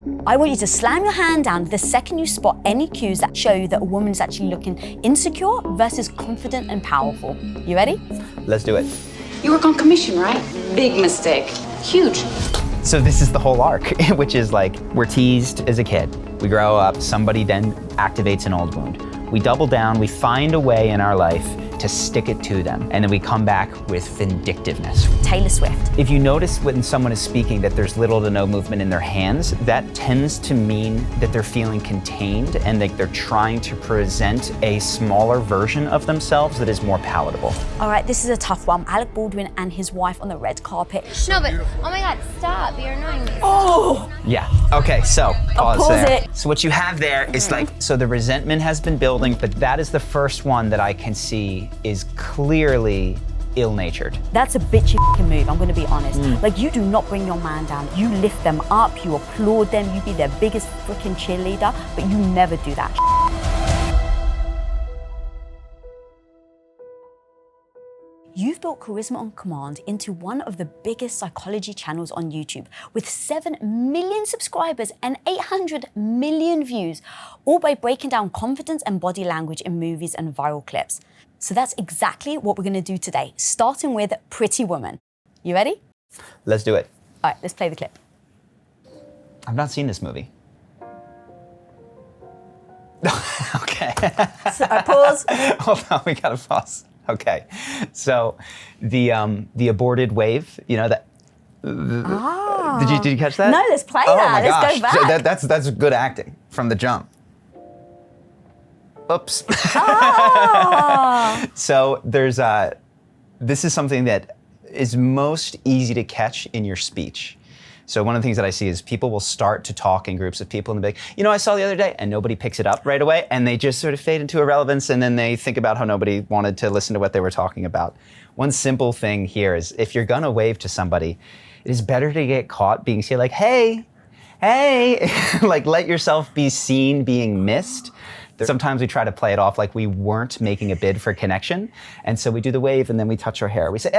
I want you to slam your hand down the second you spot any cues that show you that a woman is actually looking insecure versus confident and powerful. You ready? Let's do it. You work on commission, right? Big mistake. Huge. So this is the whole arc, which is like, we're teased as a kid. We grow up, somebody then activates an old wound. We double down, we find a way in our life to stick it to them, and then we come back with vindictiveness. Taylor Swift. If you notice when someone is speaking that there's little to no movement in their hands, that tends to mean that they're feeling contained and that they're trying to present a smaller version of themselves that is more palatable. All right, this is a tough one. Alec Baldwin and his wife on the red carpet. No, but, oh my God, stop, you're annoying me. Oh! Yeah, okay, so pause there. it. So what you have there is like, so the resentment has been building, but that is the first one that I can see is clearly ill-natured. That's a bitchy f***ing move, I'm gonna be honest. Like, you do not bring your man down. You lift them up, you applaud them, you be their biggest freaking cheerleader, but you never do that. You've built Charisma on Command into one of the biggest psychology channels on YouTube with 7 million subscribers and 800 million views, all by breaking down confidence and body language in movies and viral clips. So that's exactly what we're gonna do today, starting with Pretty Woman. You ready? Let's do it. All right, let's play the clip. I've not seen this movie. Okay. So, pause. Hold on, we gotta pause. Okay, so the aborted wave, you know that. Did you catch that? No, let's play oh that. My Let's gosh. go back. That's good acting from the jump. Oops. So there's this is something that is most easy to catch in your speech. So one of the things that I see is people will start to talk in groups of people and they'll be like, you know, I saw the other day, and nobody picks it up right away, and they just sort of fade into irrelevance, and then they think about how nobody wanted to listen to what they were talking about. One simple thing here is if you're gonna wave to somebody, it is better to get caught being seen like, hey, like let yourself be seen being missed. Sometimes we try to play it off like we weren't making a bid for connection, and so we do the wave and then we touch our hair. We say,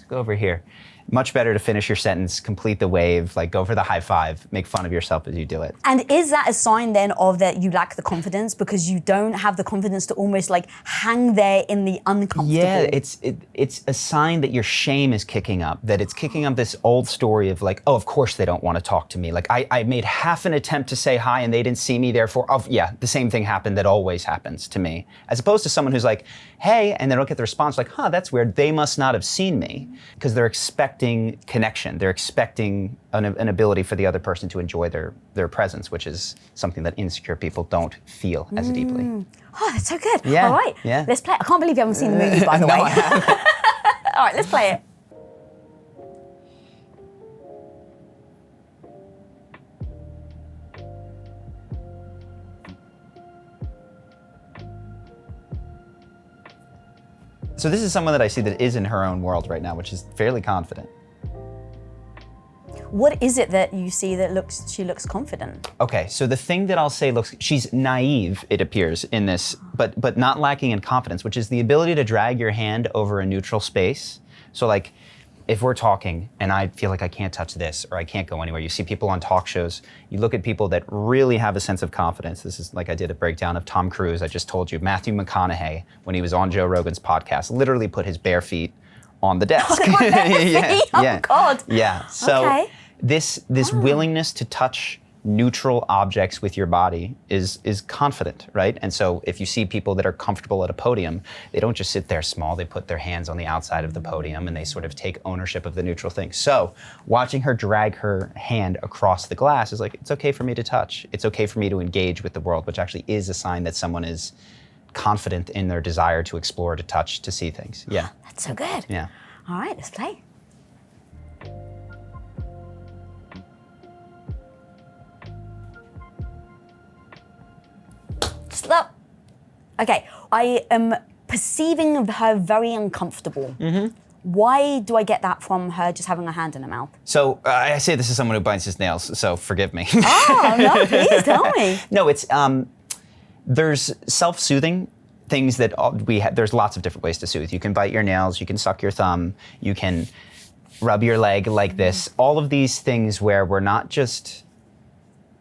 go over here. Much better to finish your sentence, complete the wave, like go for the high five, make fun of yourself as you do it. And is that a sign then of that you lack the confidence because you don't have the confidence to almost like hang there in the uncomfortable? Yeah, it's a sign that your shame is kicking up, that it's kicking up this old story of like, oh, of course they don't want to talk to me. Like I made half an attempt to say hi and they didn't see me, therefore, oh, yeah, the same thing happened that always happens to me. As opposed to someone who's like, hey, and they don't get the response like, huh, that's weird, they must not have seen me, because they're expecting connection. They're expecting an ability for the other person to enjoy their presence, which is something that insecure people don't feel as deeply. Oh, that's so good. Yeah, All right, yeah. let's play it. I can't believe you haven't seen the movie, by the way. No, I haven't. All right, let's play it. So this is someone that I see that is in her own world right now, which is fairly confident. What is it that you see that she looks confident? Okay, so the thing that I'll say she's naive, it appears, in this, but not lacking in confidence, which is the ability to drag your hand over a neutral space. So like, if we're talking and I feel like I can't touch this or I can't go anywhere, you see people on talk shows, you look at people that really have a sense of confidence. This is like I did a breakdown of Tom Cruise, I just told you. Matthew McConaughey, when he was on Joe Rogan's podcast, literally put his bare feet on the desk. Oh, God. Yeah, so Okay. this willingness to touch neutral objects with your body is confident, right? And so if you see people that are comfortable at a podium, they don't just sit there small, they put their hands on the outside of the podium and they sort of take ownership of the neutral thing. So watching her drag her hand across the glass is like, it's okay for me to touch. It's okay for me to engage with the world, which actually is a sign that someone is confident in their desire to explore, to touch, to see things. Yeah. That's so good. Yeah. All right, let's play. Slow. Okay, I am perceiving her very uncomfortable. Why do I get that from her just having her hand in her mouth? So I say this is someone who bites his nails, so forgive me. Oh, no, please tell me. No, it's, there's self-soothing things that there's lots of different ways to soothe. You can bite your nails, you can suck your thumb, you can rub your leg like this. All of these things where we're not just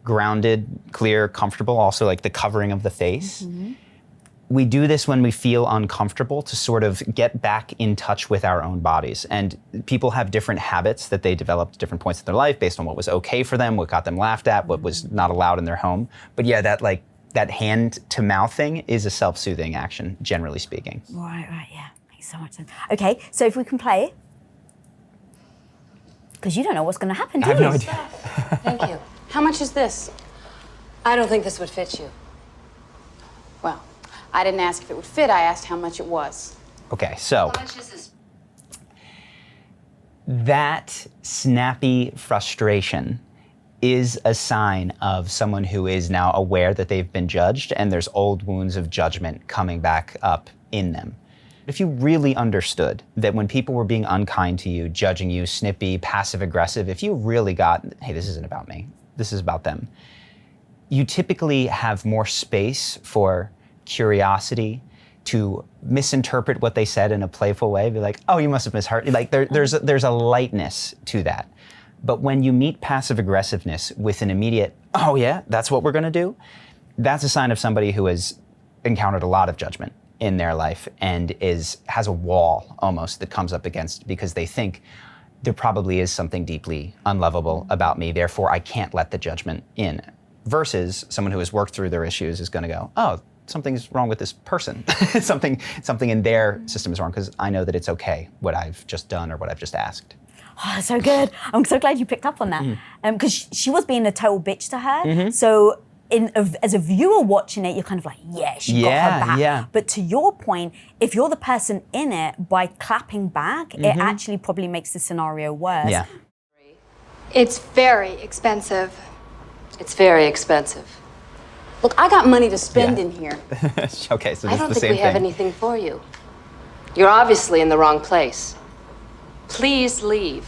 grounded, clear, comfortable, also like the covering of the face. We do this when we feel uncomfortable to sort of get back in touch with our own bodies. And people have different habits that they developed at different points in their life based on what was okay for them, what got them laughed at, what was not allowed in their home. But yeah, that hand to mouth thing is a self-soothing action, generally speaking. Right, yeah. Makes so much sense. Okay, so if we can play, because you don't know what's going to happen, do you? I have no idea. Thank you. How much is this? I don't think this would fit you. Well, I didn't ask if it would fit, I asked how much it was. Okay, so How much is this? that snappy frustration is a sign of someone who is now aware that they've been judged and there's old wounds of judgment coming back up in them. If you really understood that when people were being unkind to you, judging you, snippy, passive aggressive, if you really got, hey, this isn't about me, this is about them, you typically have more space for curiosity, to misinterpret what they said in a playful way, be like, oh, you must have misheard. Like there's a lightness to that. But when you meet passive aggressiveness with an immediate, oh yeah, that's what we're gonna do, that's a sign of somebody who has encountered a lot of judgment in their life and has a wall almost that comes up against because they think there probably is something deeply unlovable about me, therefore I can't let the judgment in. Versus someone who has worked through their issues is gonna go, oh, something's wrong with this person. something in their system is wrong because I know that it's okay what I've just done or what I've just asked. Oh, so good. I'm so glad you picked up on that. Because she was being a total bitch to her. So as a viewer watching it, you're kind of like, yeah, she got her back. Yeah. But to your point, if you're the person in it, by clapping back, it actually probably makes the scenario worse. Yeah. It's very expensive. It's very expensive. Look, I got money to spend Yeah. in here. Okay, so I this don't is the think same we have thing. anything for you. You're obviously in the wrong place. Please leave.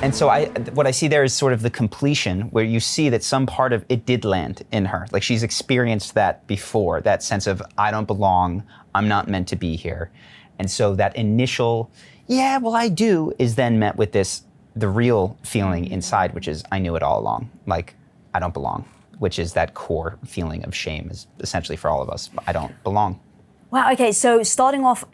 And so what I see there is sort of the completion where you see that some part of it did land in her. Like she's experienced that before, that sense of, I don't belong, I'm not meant to be here. And so that initial, yeah, well, I do, is then met with the real feeling inside, which is, I knew it all along. Like, I don't belong, which is that core feeling of shame is essentially for all of us. I don't belong. Wow, okay, so starting off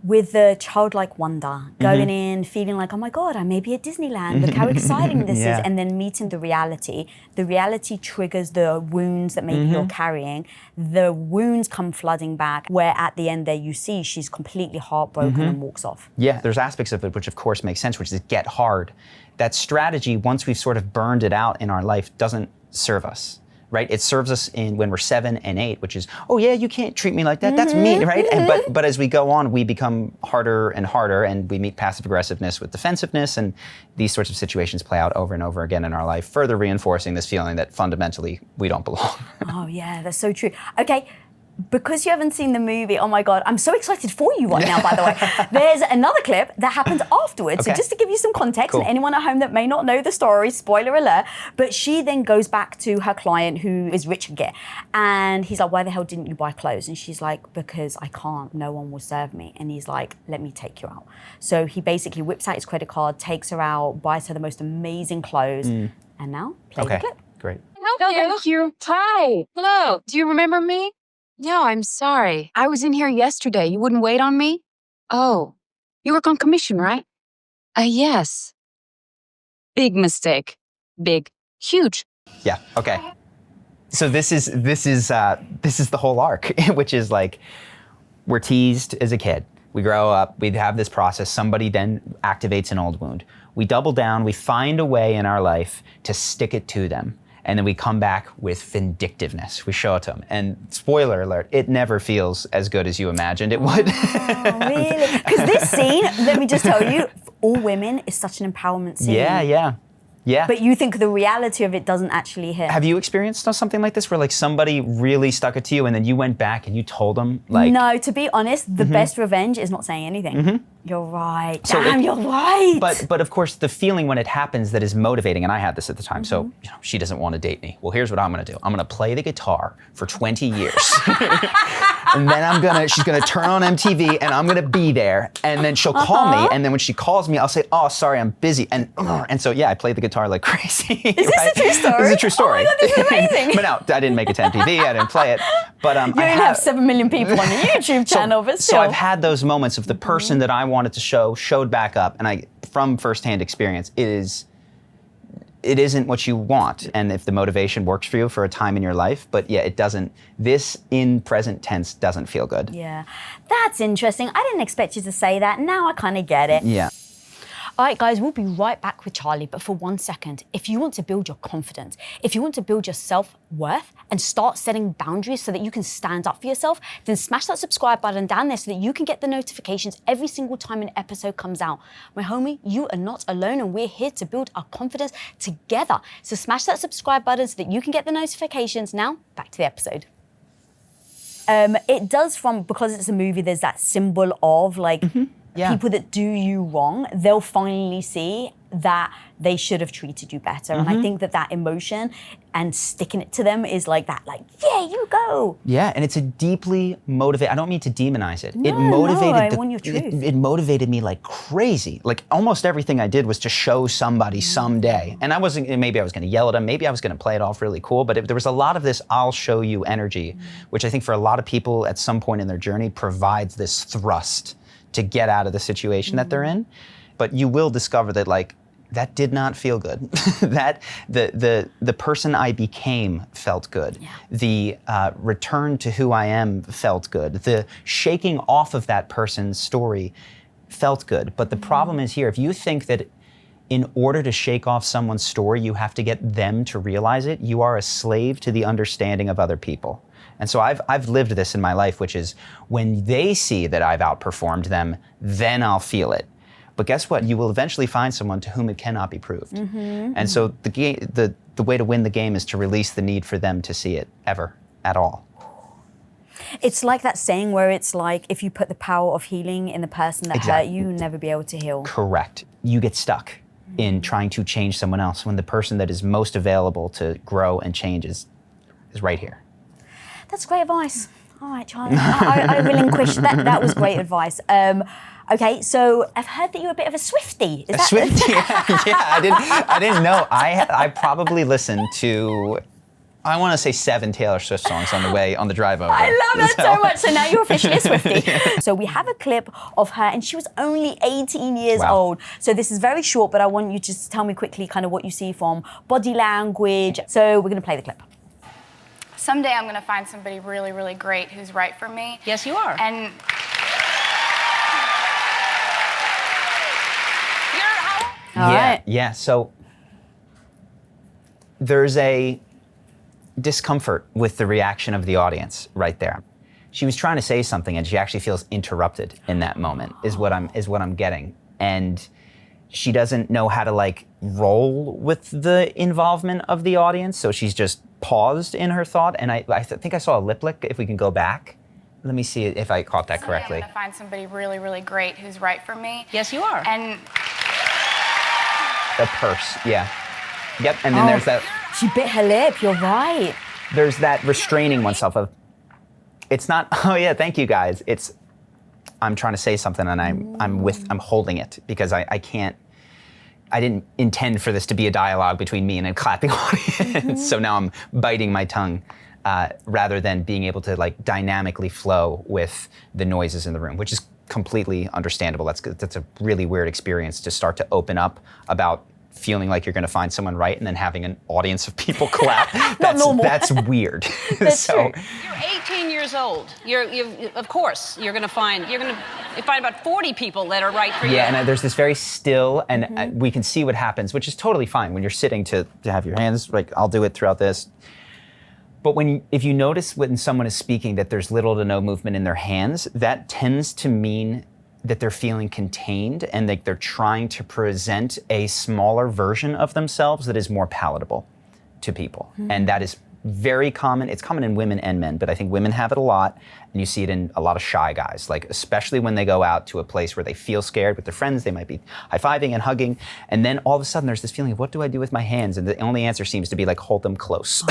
with the childlike wonder, going in, feeling like, oh my God, I may be at Disneyland, look how exciting this is, and then meeting the reality. The reality triggers the wounds that maybe you're carrying. The wounds come flooding back, where at the end there you see she's completely heartbroken and walks off. Yeah, there's aspects of it which of course make sense, which is get hard. That strategy, once we've sort of burned it out in our life, doesn't serve us. Right? It serves us when we're 7 and 8, which is, oh yeah, you can't treat me like that. That's me, right? But as we go on, we become harder and harder, and we meet passive aggressiveness with defensiveness, and these sorts of situations play out over and over again in our life, further reinforcing this feeling that fundamentally we don't belong. Oh yeah, that's so true. Okay, because you haven't seen the movie, oh my God, I'm so excited for you right now, by the way. There's another clip that happens afterwards. Okay. So just to give you some context, Cool. and anyone at home that may not know the story, spoiler alert, but she then goes back to her client who is rich again. And he's like, why the hell didn't you buy clothes? And she's like, because I can't, no one will serve me. And he's like, let me take you out. So he basically whips out his credit card, takes her out, buys her the most amazing clothes. And now, play the clip. Great. Thank you. Hi. Hello. Do you remember me? No, I'm sorry. I was in here yesterday. You wouldn't wait on me? Oh, you work on commission, right? Yes. Big mistake. Big. Huge. Yeah, okay. So this is the whole arc, which is like, we're teased as a kid. We grow up, we have this process, somebody then activates an old wound. We double down, we find a way in our life to stick it to them. And then we come back with vindictiveness. We show it to them. And spoiler alert, it never feels as good as you imagined it would. Oh, really? Because this scene, let me just tell you, for all women, is such an empowerment scene. Yeah. But you think the reality of it doesn't actually hit. Have you experienced something like this where like somebody really stuck it to you and then you went back and you told them like... No, to be honest, the best revenge is not saying anything. You're right. So Damn, you're right. But of course, the feeling when it happens that is motivating, and I had this at the time. So she doesn't want to date me. Well, here's what I'm going to do. I'm going to play the guitar for 20 years, and then she's going to turn on MTV, and I'm going to be there, and then she'll call me, and then when she calls me, I'll say, "Oh, sorry, I'm busy," and so yeah, I played the guitar like crazy. Is this a true story? This is a true story. Oh my God, this is amazing. But no, I didn't make it to MTV. I didn't play it. But you only have 7 million people on your YouTube channel, but still. So I've had those moments of the person that I wanted to showed back up, and from firsthand experience, it isn't what you want. And if the motivation works for you for a time in your life, but yeah, it doesn't, this in present tense doesn't feel good. Yeah, that's interesting. I didn't expect you to say that. Now I kind of get it. Yeah. All right, guys, we'll be right back with Charlie, but for 1 second, if you want to build your confidence, if you want to build your self-worth and start setting boundaries so that you can stand up for yourself, then smash that subscribe button down there so that you can get the notifications every single time an episode comes out. My homie, you are not alone, and we're here to build our confidence together. So smash that subscribe button so that you can get the notifications. Now, back to the episode. It does because it's a movie, there's that symbol of like, people that do you wrong, they'll finally see that they should have treated you better. And I think that emotion and sticking it to them is like that, like, yeah, you go. Yeah, and it's a deeply motivated, I don't mean to demonize it. No, I want your truth. It motivated me like crazy. Like almost everything I did was to show somebody someday. And maybe I was gonna yell at them, maybe I was gonna play it off really cool, but there was a lot of this I'll show you energy, which I think for a lot of people at some point in their journey provides this thrust to get out of the situation that they're in. But you will discover that like, that did not feel good. That the person I became felt good. Yeah. The return to who I am felt good. The shaking off of that person's story felt good. But the problem is here, if you think that in order to shake off someone's story, you have to get them to realize it, you are a slave to the understanding of other people. And so I've lived this in my life, which is when they see that I've outperformed them, then I'll feel it. But guess what? You will eventually find someone to whom it cannot be proved. And so the way to win the game is to release the need for them to see it ever, at all. It's like that saying where it's like, if you put the power of healing in the person that hurt you, you'll never be able to heal. Correct. You get stuck in trying to change someone else when the person that is most available to grow and change is right here. That's great advice. All right, Charlie. I relinquish that. That was great advice. Okay, so I've heard that you're a bit of a Swiftie. Is that Swiftie? Yeah, I didn't know. I probably listened to, I want to say 7 Taylor Swift songs on the drive over. I love that so much. So now you're officially a Swiftie. Yeah. So we have a clip of her, and she was only 18 years old. So this is very short, but I want you to just tell me quickly kind of what you see from body language. So we're going to play the clip. Someday I'm going to find somebody really, really great who's right for me. Yes, you are. And Yeah. So there's a discomfort with the reaction of the audience right there. She was trying to say something, and she actually feels interrupted in that moment. Is what I'm getting, and she doesn't know how to like roll with the involvement of the audience, so she's just paused in her thought. And I think I saw a lip lick. If we can go back, let me see if I caught that correctly. I'm going to find somebody really, really great who's right for me. Yes, you are. And the purse, yeah. Yep, and then there's that. She bit her lip, you're right. There's that restraining oneself of, it's not, oh yeah, thank you guys. It's, I'm trying to say something and I'm holding it because I didn't intend for this to be a dialogue between me and a clapping audience. So now I'm biting my tongue rather than being able to like dynamically flow with the noises in the room, which is completely understandable. That's a really weird experience to start to open up about feeling like you're going to find someone right and then having an audience of people clap. That's weird. That's true. You're 18 years old. Of course, you're going to find about 40 people that are right for you. Yeah, and there's this very still, and we can see what happens, which is totally fine when you're sitting to have your hands, like I'll do it throughout this. But if you notice when someone is speaking that there's little to no movement in their hands, that tends to mean that they're feeling contained and that they're trying to present a smaller version of themselves that is more palatable to people. And that is very common. It's common in women and men, but I think women have it a lot, and you see it in a lot of shy guys, like especially when they go out to a place where they feel scared with their friends, they might be high-fiving and hugging, and then all of a sudden there's this feeling of, what do I do with my hands? And the only answer seems to be like, hold them close,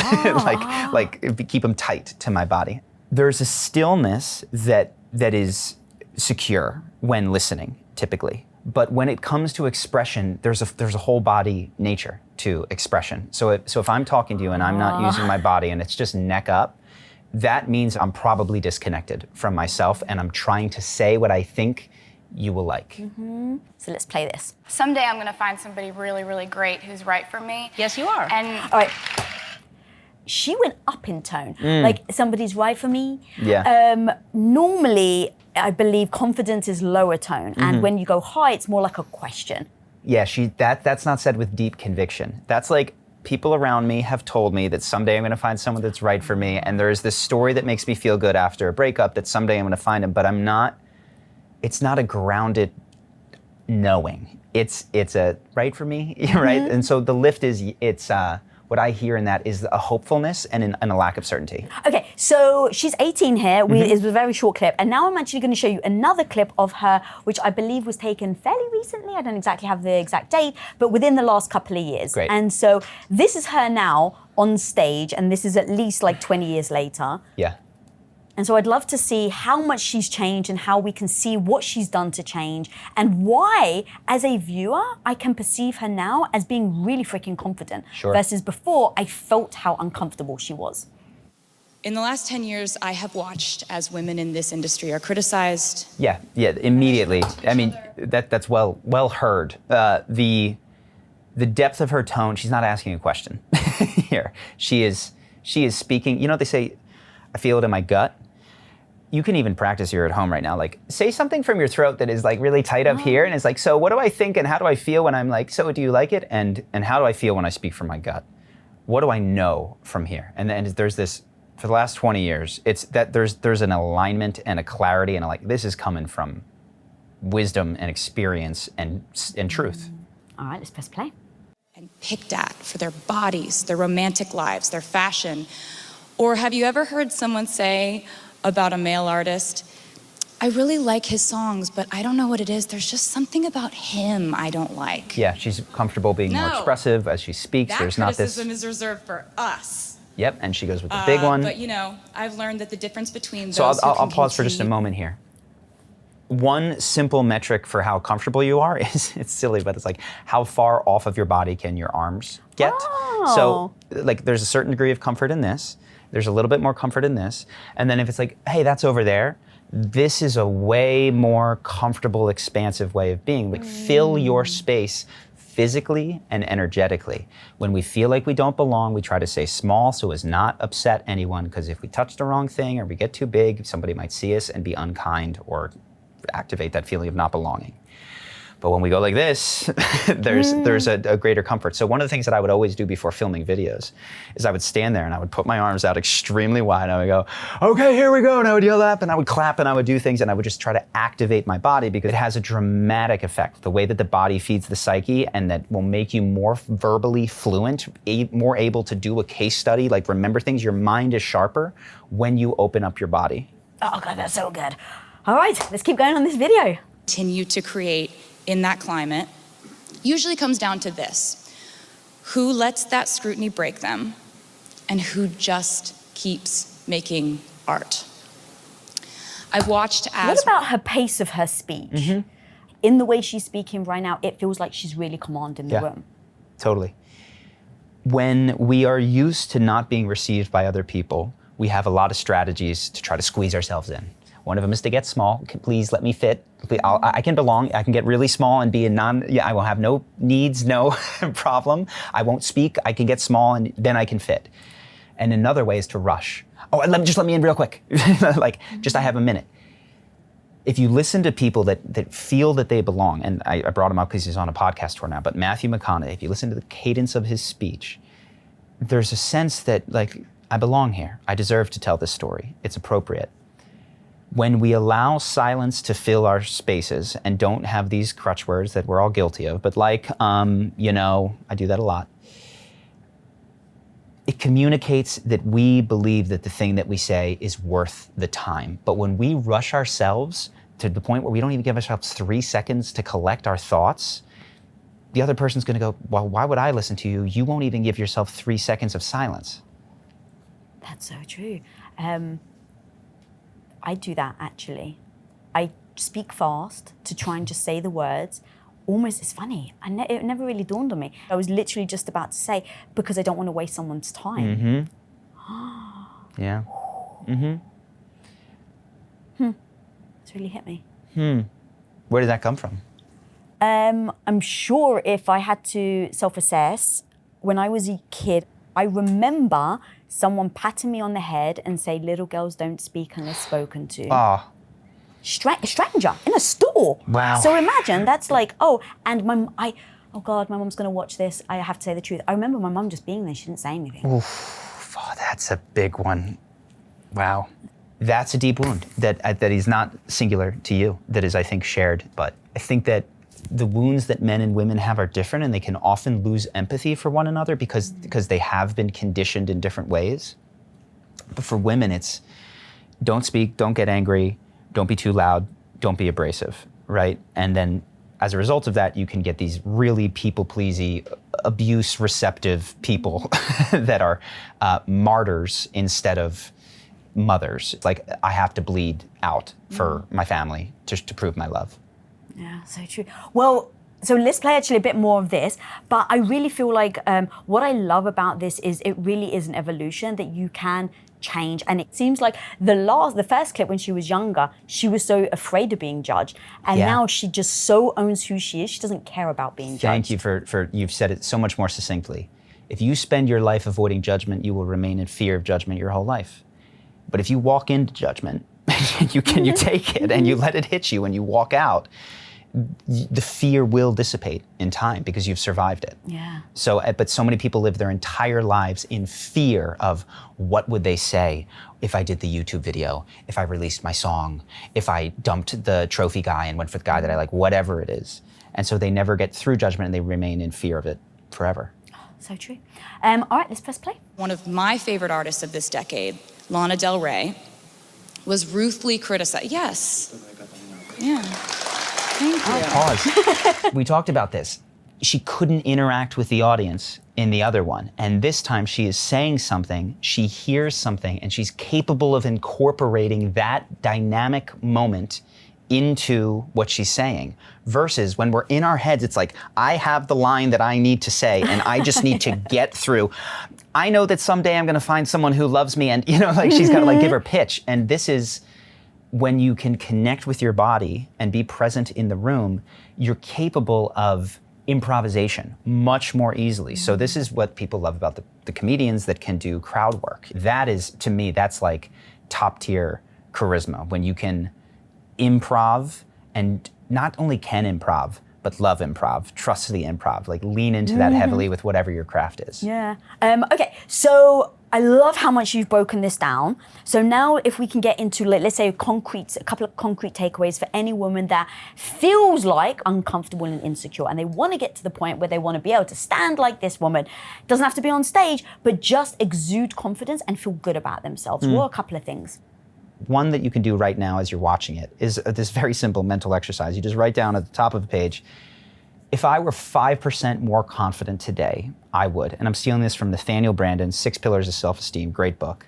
like keep them tight to my body. There's a stillness that is secure when listening, typically. But when it comes to expression, there's a whole body nature to expression. So if I'm talking to you and I'm not using my body and it's just neck up, that means I'm probably disconnected from myself and I'm trying to say what I think you will like. Mm-hmm. So let's play this. Someday I'm gonna find somebody really, really great who's right for me. Yes, you are. And All right. She went up in tone. Like, somebody's right for me. Yeah. Normally, I believe confidence is lower tone, and when you go high, it's more like a question. Yeah, that's not said with deep conviction. That's like, people around me have told me that someday I'm gonna find someone that's right for me, and there's this story that makes me feel good after a breakup that someday I'm gonna find him, but it's not a grounded knowing. It's a right for me, right? And so the lift is, what I hear in that is a hopefulness and a lack of certainty. Okay, so she's 18 here. It was a very short clip, and now I'm actually going to show you another clip of her, which I believe was taken fairly recently. I don't exactly have the exact date, but within the last couple of years. Great. And so this is her now on stage, and this is at least like 20 years later. Yeah. And so I'd love to see how much she's changed and how we can see what she's done to change and why, as a viewer, I can perceive her now as being really freaking confident. Sure. Versus before, I felt how uncomfortable she was. In the last 10 years, I have watched as women in this industry are criticized. Yeah, immediately. I mean, that's well heard. The depth of her tone, she's not asking a question here. She is speaking, you know, they say, I feel it in my gut. You can even practice here at home right now. Like, say something from your throat that is like really tight up here, and it's like, so what do I think and how do I feel when I'm like, so do you like it? And how do I feel when I speak from my gut? What do I know from here? And then there's this, for the last 20 years, it's that there's an alignment and a clarity, and like, this is coming from wisdom and experience and truth. All right, let's press play. And picked at for their bodies, their romantic lives, their fashion. Or have you ever heard someone say about a male artist, I really like his songs, but I don't know what it is. There's just something about him I don't like. Yeah, she's comfortable being more expressive as she speaks. That There's not this. criticism is reserved for us. Yep, and she goes with the big one. But you know, I've learned that the difference between those So I'll who can pause for just a moment here. One simple metric for how comfortable you are is, it's silly, but it's like, how far off of your body can your arms get? So like, there's a certain degree of comfort in this. There's a little bit more comfort in this. And then if it's like, hey, that's over there, this is a way more comfortable, expansive way of being. Like, fill your space physically and energetically. When we feel like we don't belong, we try to stay small so as not upset anyone, because if we touch the wrong thing or we get too big, somebody might see us and be unkind or activate that feeling of not belonging. But when we go like this, there's a greater comfort. So one of the things that I would always do before filming videos is I would stand there and I would put my arms out extremely wide and I would go, okay, here we go. And I would yell up and I would clap and I would do things and I would just try to activate my body, because it has a dramatic effect, the way that the body feeds the psyche, and that will make you more verbally fluent, more able to do a case study, like remember things. Your mind is sharper when you open up your body. Oh God, that's so good. All right, let's keep going on this video. Continue to create in that climate usually comes down to this: who lets that scrutiny break them and who just keeps making art. I've watched as— What about her pace of her speech? In the way she's speaking right now, it feels like she's really commanding the room. Totally. When we are used to not being received by other people, we have a lot of strategies to try to squeeze ourselves in. One of them is to get small. Please let me fit. I can belong. I can get really small and be I will have no needs, no problem. I won't speak. I can get small and then I can fit. And another way is to rush. Oh, just let me in real quick. Like, just I have a minute. If you listen to people that feel that they belong, and I brought him up because he's on a podcast tour now, but Matthew McConaughey, if you listen to the cadence of his speech, there's a sense that, like, I belong here. I deserve to tell this story. It's appropriate. When we allow silence to fill our spaces and don't have these crutch words that we're all guilty of, but like, I do that a lot. it communicates that we believe that the thing that we say is worth the time. But when we rush ourselves to the point where we don't even give ourselves 3 seconds to collect our thoughts, the other person's gonna go, well, why would I listen to you? You won't even give yourself 3 seconds of silence. That's so true. I do that actually. I speak fast to try and just say the words. Almost, it's funny, it never really dawned on me. I was literally just about to say, because I don't want to waste someone's time. Yeah. It's really hit me. Where did that come from? I'm sure if I had to self-assess, when I was a kid, I remember someone patting me on the head and say, little girls don't speak unless spoken to. Ah. A stranger in a store. Wow. So imagine that's like, oh God, my mom's gonna watch this. I have to say the truth. I remember my mom just being there. She didn't say anything. Oof, oh, that's a big one. Wow. That's a deep wound that is not singular to you, that is, I think, shared. But I think that the wounds that men and women have are different, and they can often lose empathy for one another because they have been conditioned in different ways. But for women, it's don't speak, don't get angry, don't be too loud, don't be abrasive, right? And then as a result of that, you can get these really people-pleasy, abuse-receptive people that are martyrs instead of mothers. Like, I have to bleed out for my family to prove my love. Yeah, so true. Well, so let's play actually a bit more of this, but I really feel like what I love about this is it really is an evolution that you can change. And it seems like the first clip when she was younger, she was so afraid of being judged. And now she just so owns who she is. She doesn't care about being judged. Thank you for you've said it so much more succinctly. If you spend your life avoiding judgment, you will remain in fear of judgment your whole life. But if you walk into judgment, you take it and you let it hit you and you walk out, the fear will dissipate in time because you've survived it. Yeah. So, but so many people live their entire lives in fear of what would they say if I did the YouTube video, if I released my song, if I dumped the trophy guy and went for the guy that I like, whatever it is. And so they never get through judgment and they remain in fear of it forever. So true. All right, let's press play. One of my favorite artists of this decade, Lana Del Rey, was ruthlessly criticized. Yes. Yeah. Thank you. Pause. We talked about this. She couldn't interact with the audience in the other one. And this time she is saying something, she hears something, and she's capable of incorporating that dynamic moment into what she's saying. Versus when we're in our heads, it's like, I have the line that I need to say, and I just need to get through. I know that someday I'm gonna find someone who loves me, and she's gotta give her pitch. And this is, when you can connect with your body and be present in the room, you're capable of improvisation much more easily. So this is what people love about the comedians that can do crowd work. That is, to me, that's like top tier charisma, when you can improv, and not only can improv, but love improv, trust the improv, like lean into that heavily with whatever your craft is. Yeah. Okay, so I love how much you've broken this down. So now if we can get into, let's say, a couple of concrete takeaways for any woman that feels like uncomfortable and insecure, and they want to get to the point where they want to be able to stand like this woman. Doesn't have to be on stage, but just exude confidence and feel good about themselves. What are a couple of things? One that you can do right now as you're watching it is this very simple mental exercise. You just write down at the top of the page, if I were 5% more confident today, I would. And I'm stealing this from Nathaniel Branden's 6 Pillars of Self-Esteem, great book.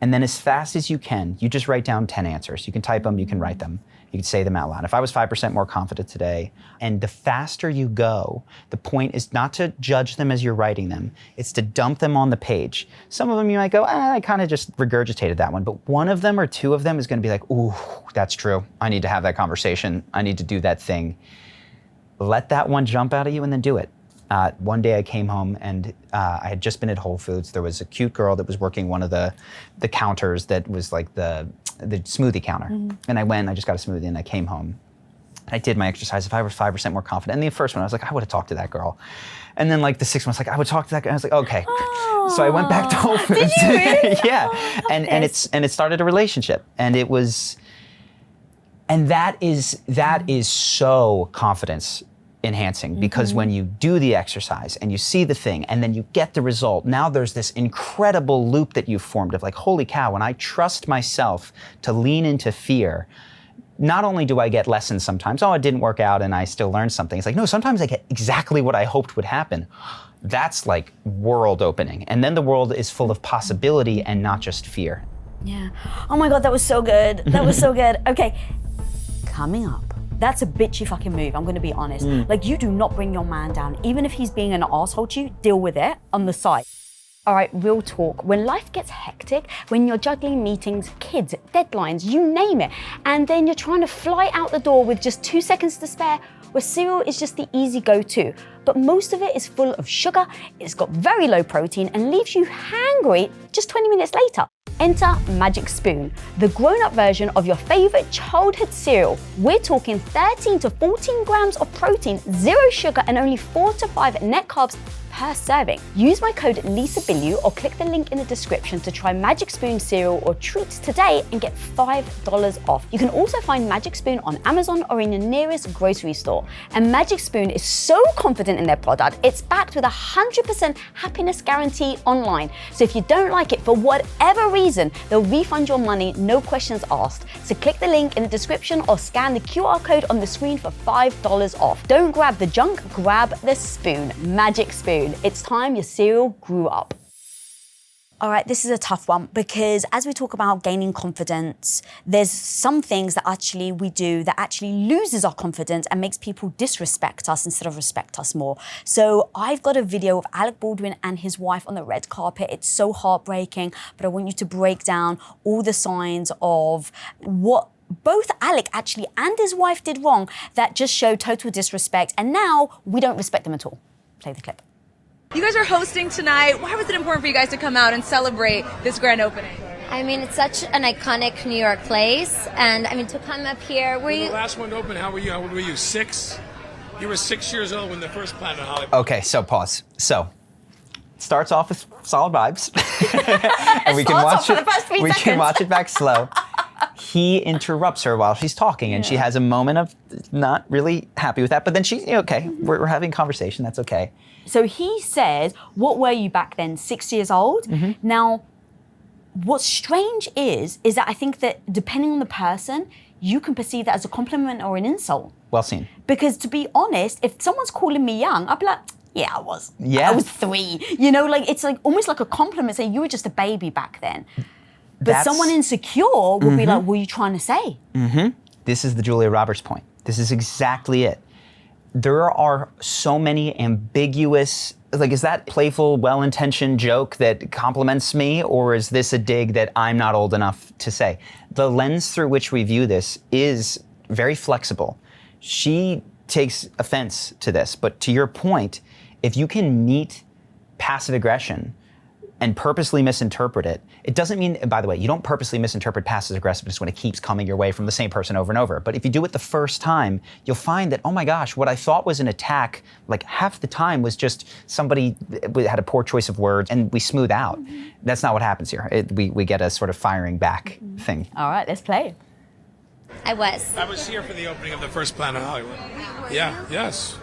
And then as fast as you can, you just write down 10 answers. You can type them, you can write them, you can say them out loud. If I was 5% more confident today, and the faster you go, the point is not to judge them as you're writing them, it's to dump them on the page. Some of them you might go, I kind of just regurgitated that one, but one of them or two of them is gonna be like, ooh, that's true. I need to have that conversation. I need to do that thing. Let that one jump out of you and then do it. One day I came home and I had just been at Whole Foods. There was a cute girl that was working one of the counters that was like the smoothie counter. And I went and I just got a smoothie and I came home. I did my exercise. If I was 5% more confident. And the first one, I was like, I would have talked to that girl. And then like the 6th one, I was like, I would talk to that guy. I was like, okay. So I went back to Whole Foods. Did you really? Yeah. And it started a relationship. And it was, and that is so confidence enhancing because when you do the exercise and you see the thing and then you get the result, now there's this incredible loop that you've formed of like, holy cow, when I trust myself to lean into fear, not only do I get lessons sometimes, oh, it didn't work out and I still learned something. It's like, no, sometimes I get exactly what I hoped would happen. That's like world opening. And then the world is full of possibility and not just fear. Yeah. Oh my God, that was so good. That was so good. Okay, coming up. That's a bitchy fucking move, I'm gonna be honest. Like, you do not bring your man down. Even if he's being an asshole to you, deal with it on the side. All right, real talk. When life gets hectic, when you're juggling meetings, kids, deadlines, you name it, and then you're trying to fly out the door with just 2 seconds to spare, where cereal is just the easy go-to. But most of it is full of sugar, it's got very low protein, and leaves you hangry just 20 minutes later. Enter Magic Spoon, the grown-up version of your favorite childhood cereal. We're talking 13 to 14 grams of protein, 0 sugar, and only 4 to 5 net carbs per serving. Use my code Bilyeu or click the link in the description to try Magic Spoon cereal or treats today and get $5 off. You can also find Magic Spoon on Amazon or in your nearest grocery store. And Magic Spoon is so confident in their product, it's backed with a 100% happiness guarantee online. So if you don't like it for whatever reason, they'll refund your money, no questions asked. So click the link in the description or scan the QR code on the screen for $5 off. Don't grab the junk, grab the spoon. Magic Spoon. It's time your cereal grew up. All right, this is a tough one because as we talk about gaining confidence, there's some things that actually we do that actually loses our confidence and makes people disrespect us instead of respect us more. So I've got a video of Alec Baldwin and his wife on the red carpet. It's so heartbreaking, but I want you to break down all the signs of what both Alec actually and his wife did wrong that just show total disrespect, and now we don't respect them at all. Play the clip. You guys are hosting tonight. Why was it important for you guys to come out and celebrate this grand opening? I mean, it's such an iconic New York place, and I mean, to come up here, the last one to open, how were you? How old were you? 6? You were 6 years old when the first Planet Hollywood. Okay, so pause. So, starts off with solid vibes. And we can watch it back slow. He interrupts her while she's talking, and she has a moment of not really happy with that, but then she's, okay, we're having a conversation, that's okay. So he says, what were you back then, 6 years old? Now, what's strange is that I think that depending on the person, you can perceive that as a compliment or an insult. Well seen. Because to be honest, if someone's calling me young, I'd be like, yeah, I was. Yeah. I was 3. You know, like it's like almost like a compliment saying you were just a baby back then. But someone insecure would be like, what are you trying to say? This is the Julia Roberts point. This is exactly it. There are so many ambiguous, like, is that playful, well-intentioned joke that compliments me, or is this a dig that I'm not old enough to say? The lens through which we view this is very flexible. She takes offense to this, but to your point, if you can meet passive aggression and purposely misinterpret it, it doesn't mean, by the way, you don't purposely misinterpret passive aggressiveness when it keeps coming your way from the same person over and over. But if you do it the first time, you'll find that, oh my gosh, what I thought was an attack, like half the time was just somebody had a poor choice of words and we smooth out. That's not what happens here. We get a sort of firing back thing. All right, let's play. I was here for the opening of the first Planet Hollywood. Yeah, yes.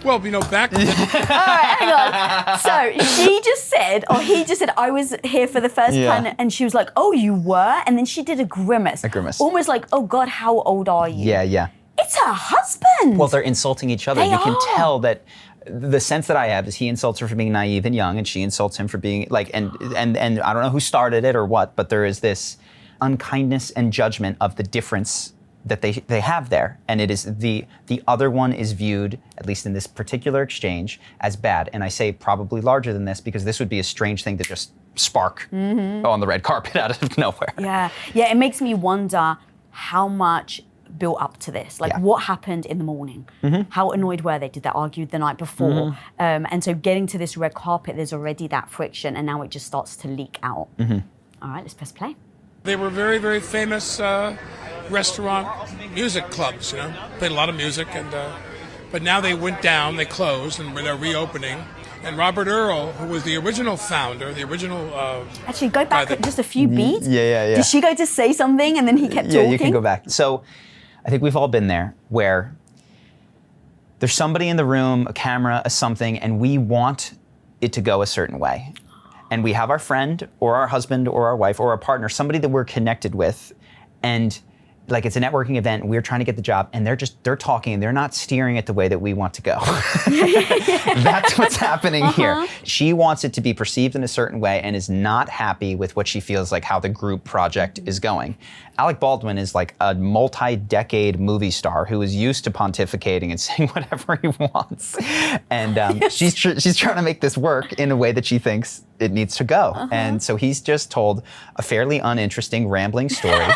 Well, back. All right, hang on. So she just said, or he just said, I was here for the first Planet, and she was like, oh, you were? And then she did a grimace. Almost like, oh God, how old are you? Yeah. It's her husband. Well, they're insulting each other. You can tell that the sense that I have is he insults her for being naive and young, and she insults him for being like, and I don't know who started it or what, but there is this unkindness and judgment of the difference that they have there, and it is the other one is viewed, at least in this particular exchange, as bad. And I say probably larger than this because this would be a strange thing to just spark on the red carpet out of nowhere. Yeah, it makes me wonder how much built up to this. Like what happened in the morning? How annoyed were they? Did they argue the night before? And so getting to this red carpet, there's already that friction, and now it just starts to leak out. All right, let's press play. They were very, very famous restaurant music clubs, played a lot of music, and but now they went down, they closed, and they're reopening. And Robert Earl, who was the original founder, actually go back just a few beats. Yeah. Did she go to say something and then he kept talking? Yeah, you can go back. So I think we've all been there where there's somebody in the room, a camera, a something, and we want it to go a certain way. And we have our friend or our husband or our wife or our partner, somebody that we're connected with, and like it's a networking event, and we're trying to get the job, and they're talking, and they're not steering it the way that we want to go. That's what's happening here. She wants it to be perceived in a certain way and is not happy with what she feels like how the group project is going. Alec Baldwin is like a multi-decade movie star who is used to pontificating and saying whatever he wants. And she's trying to make this work in a way that she thinks it needs to go. And so he's just told a fairly uninteresting, rambling story.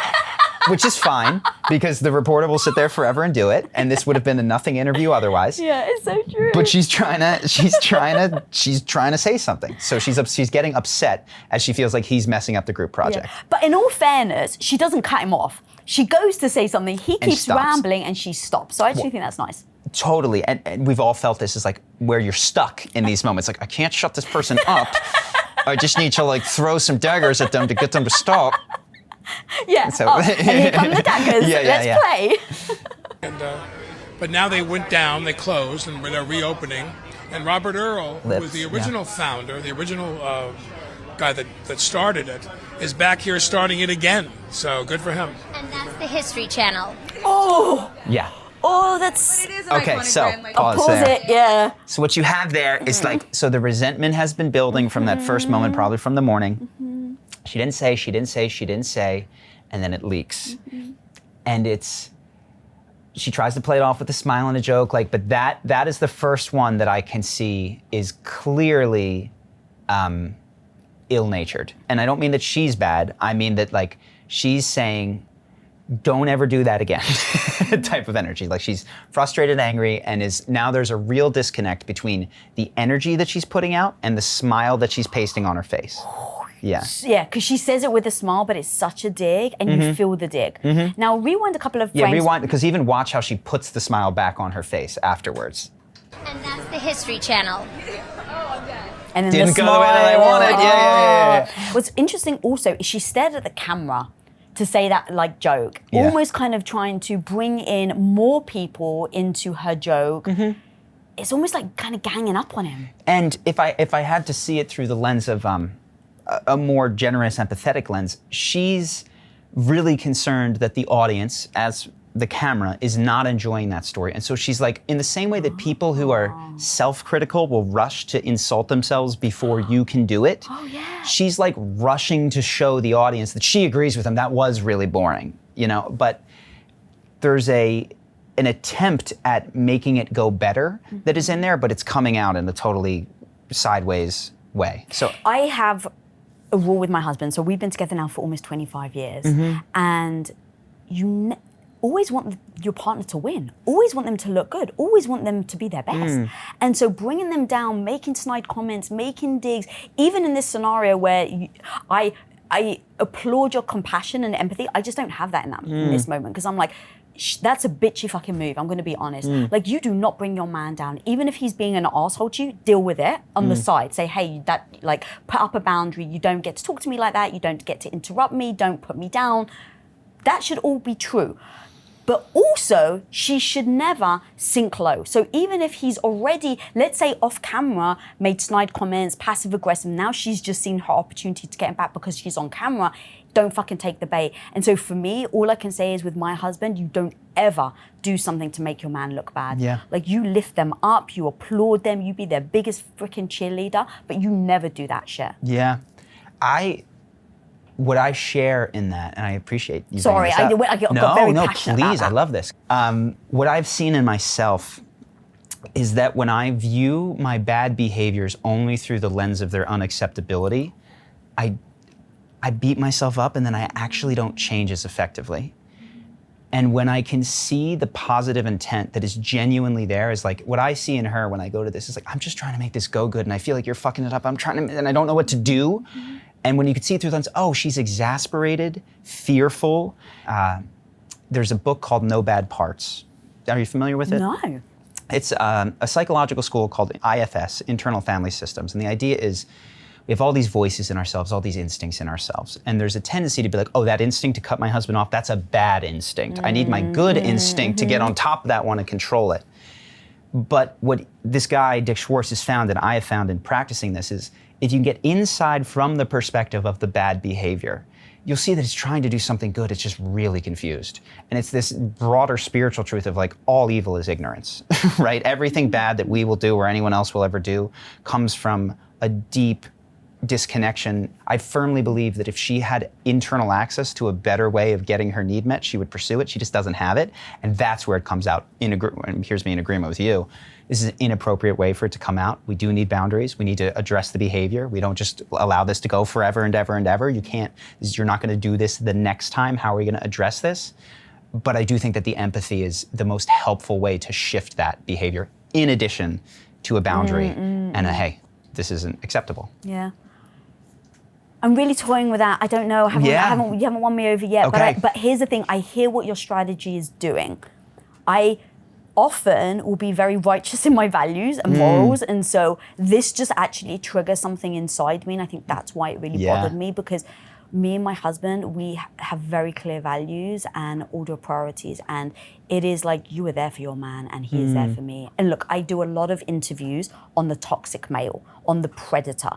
Which is fine, because the reporter will sit there forever and do it, and this would have been a nothing interview otherwise. Yeah, it's so true. But she's trying to say something. So she's getting upset as she feels like he's messing up the group project. Yeah. But in all fairness, she doesn't cut him off. She goes to say something, he keeps stops. rambling, and she stops. So I actually think that's nice. Totally, and we've all felt this is like where you're stuck in these moments. Like, I can't shut this person up. I just need to like throw some daggers at them to get them to stop. Yeah, So, and here come the daggers. Let's play. And, but now they went down, they closed, and they're reopening. And Robert Earl, who was the original founder, the original guy that started it, is back here starting it again. So good for him. And that's the History Channel. Oh! Yeah. Oh, that's... It is an Okay, iconic so brand, like, pause Pause there. it, yeah. So what you have there is like, so the resentment has been building from that first moment, probably from the morning. She didn't say, and then it leaks. And she tries to play it off with a smile and a joke, like, but that is the first one that I can see is clearly ill-natured. And I don't mean that she's bad, I mean that like, she's saying, don't ever do that again, type of energy. Like she's frustrated, angry, and now there's a real disconnect between the energy that she's putting out and the smile that she's pasting on her face. Yeah. Yeah, because she says it with a smile, but it's such a dig, and you feel the dig. Now, rewind a couple of frames. Yeah, rewind, because even watch how she puts the smile back on her face afterwards. And that's the History Channel. And then Didn't the go the way that I wanted. Yeah. What's interesting also is she stared at the camera to say that like joke, Yeah. almost kind of trying to bring in more people into her joke. It's almost like kind of ganging up on him. And if I had to see it through the lens of a more generous, empathetic lens, she's really concerned that the audience, as the camera, is not enjoying that story. And so she's like, in the same way that people who are self-critical will rush to insult themselves before you can do it, she's like rushing to show the audience that she agrees with them. That was really boring, but there's an attempt at making it go better that is in there, but it's coming out in a totally sideways way. So I have a rule with my husband. So we've been together now for almost 25 years. And you always want your partner to win. Always want them to look good. Always want them to be their best. And so bringing them down, making snide comments, making digs, even in this scenario where I applaud your compassion and empathy, I just don't have that in this moment, because I'm like, that's a bitchy fucking move, I'm gonna be honest. Like, you do not bring your man down. Even if he's being an asshole to you, deal with it on the side. Say, hey, put up a boundary. You don't get to talk to me like that. You don't get to interrupt me. Don't put me down. That should all be true. But also, she should never sink low. So even if he's already, let's say off camera, made snide comments, passive aggressive, now she's just seen her opportunity to get him back because she's on camera, don't fucking take the bait. And so for me, all I can say is with my husband, you don't ever do something to make your man look bad. Yeah. Like, you lift them up, you applaud them, you be their biggest freaking cheerleader, but you never do that shit. Yeah. What I share in that, and I appreciate you. Sorry, I got very passionate about please, that. I love this. What I've seen in myself is that when I view my bad behaviors only through the lens of their unacceptability, I beat myself up, and then I actually don't change as effectively. And when I can see the positive intent that is genuinely there, is like what I see in her when I go to this is like, I'm just trying to make this go good, and I feel like you're fucking it up. I'm trying to, and I don't know what to do. And when you could see it through the lens, oh, she's exasperated, fearful. There's a book called No Bad Parts. Are you familiar with it? No. It's a psychological school called IFS, Internal Family Systems. And the idea is we have all these voices in ourselves, all these instincts in ourselves. And there's a tendency to be like, oh, that instinct to cut my husband off, that's a bad instinct. I need my good instinct to get on top of that one and control it. But what this guy, Dick Schwartz, has found, and I have found in practicing this, is if you can get inside from the perspective of the bad behavior, you'll see that it's trying to do something good, it's just really confused. And it's this broader spiritual truth of like, all evil is ignorance, right? Everything bad that we will do or anyone else will ever do comes from a deep disconnection. I firmly believe that if she had internal access to a better way of getting her need met, she would pursue it. She just doesn't have it. And that's where it comes out. And here's me in agreement with you. This is an inappropriate way for it to come out. We do need boundaries. We need to address the behavior. We don't just allow this to go forever and ever and ever. You're not going to do this the next time. How are we going to address this? But I do think that the empathy is the most helpful way to shift that behavior, in addition to a boundary and a, hey, this isn't acceptable. Yeah. I'm really toying with that. I don't know. You haven't won me over yet. Okay. But here's the thing. I hear what your strategy is doing. I often will be very righteous in my values and morals. And so this just actually triggers something inside me. And I think that's why it really bothered me, because me and my husband, we have very clear values and order of priorities. And it is like, you are there for your man and he is there for me. And look, I do a lot of interviews on the toxic male, on the predator.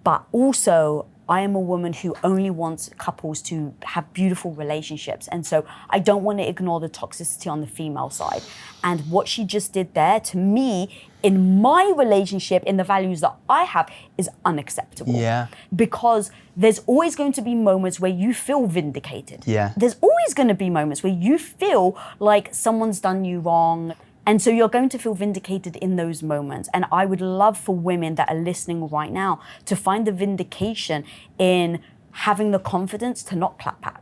But also, I am a woman who only wants couples to have beautiful relationships. And so I don't want to ignore the toxicity on the female side. And what she just did there, to me, in my relationship, in the values that I have, is unacceptable. Yeah. Because there's always going to be moments where you feel vindicated. Yeah. There's always going to be moments where you feel like someone's done you wrong. And so you're going to feel vindicated in those moments. And I would love for women that are listening right now to find the vindication in having the confidence to not clap back.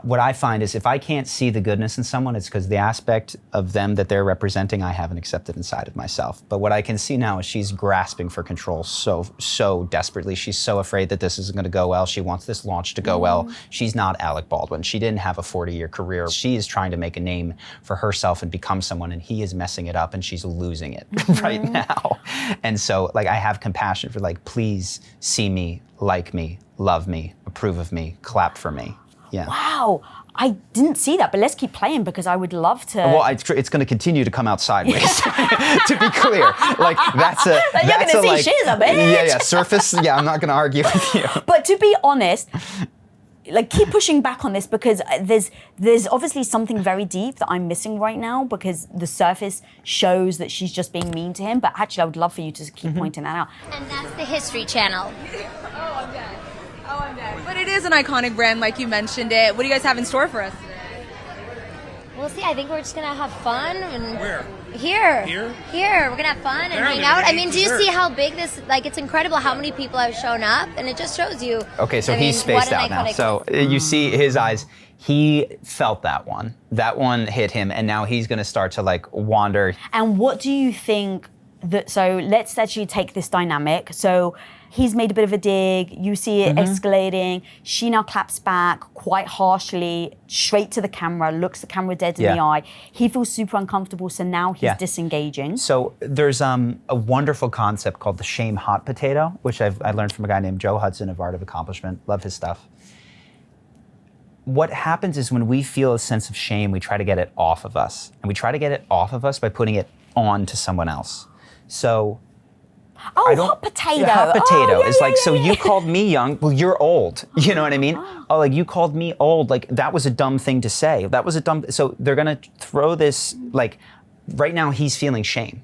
What I find is if I can't see the goodness in someone, it's because the aspect of them that they're representing, I haven't accepted inside of myself. But what I can see now is she's grasping for control so desperately. She's so afraid that this isn't going to go well. She wants this launch to go well. She's not Alec Baldwin. She didn't have a 40-year career. She is trying to make a name for herself and become someone, and he is messing it up, and she's losing it right now. And so, like, I have compassion for, like, please see me, like me, love me, approve of me, clap for me. Yeah. Wow, I didn't see that, but let's keep playing because I would love to. Well, it's going to continue to come out sideways. To be clear, like that's a. You're going to see she's a bitch. Yeah. Surface. Yeah, I'm not going to argue with you. But to be honest, like keep pushing back on this because there's obviously something very deep that I'm missing right now because the surface shows that she's just being mean to him. But actually, I would love for you to keep pointing that out. And that's the History Channel. Oh, I'm dead. But it is an iconic brand, like you mentioned it. What do you guys have in store for us today? We'll see. I think we're just going to have fun. And Where? Here. Here? Here. We're going to have fun and hang out. I mean, do you see how big this, like, it's incredible how many people have shown up, and it just shows you. Okay, so he's spaced out now. So you see his eyes. He felt that one. That one hit him, and now he's going to start to, like, wander. And what do you think that, so let's actually take this dynamic. So he's made a bit of a dig, you see it escalating, she now claps back quite harshly, straight to the camera, looks the camera dead in the eye. He feels super uncomfortable, so now he's disengaging. So there's a wonderful concept called the shame hot potato, which I learned from a guy named Joe Hudson of Art of Accomplishment. Love his stuff. What happens is when we feel a sense of shame, we try to get it off of us. And we try to get it off of us by putting it on to someone else. So hot potato. Hot potato. Oh, it's like, so you called me young, well, you're old. You know what I mean? Oh, like you called me old. Like that was a dumb thing to say. That was a dumb, so they're gonna throw this, like right now he's feeling shame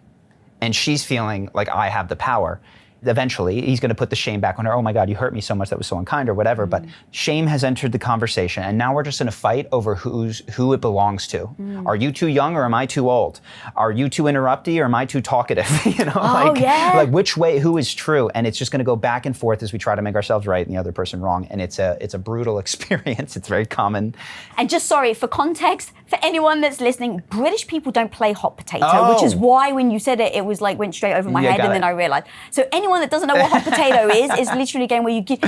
and she's feeling like I have the power. Eventually, he's going to put the shame back on her. Oh my God, you hurt me so much. That was so unkind, or whatever. But shame has entered the conversation, and now we're just in a fight over who it belongs to. Are you too young, or am I too old? Are you too interrupty, or am I too talkative? You know, like which way, who is true? And it's just going to go back and forth as we try to make ourselves right and the other person wrong. And it's a brutal experience. It's very common. And just sorry for context, for anyone that's listening, British people don't play hot potato, which is why when you said it, it was like went straight over my head, and then I realized. So anyone that doesn't know what hot potato is literally a game where you give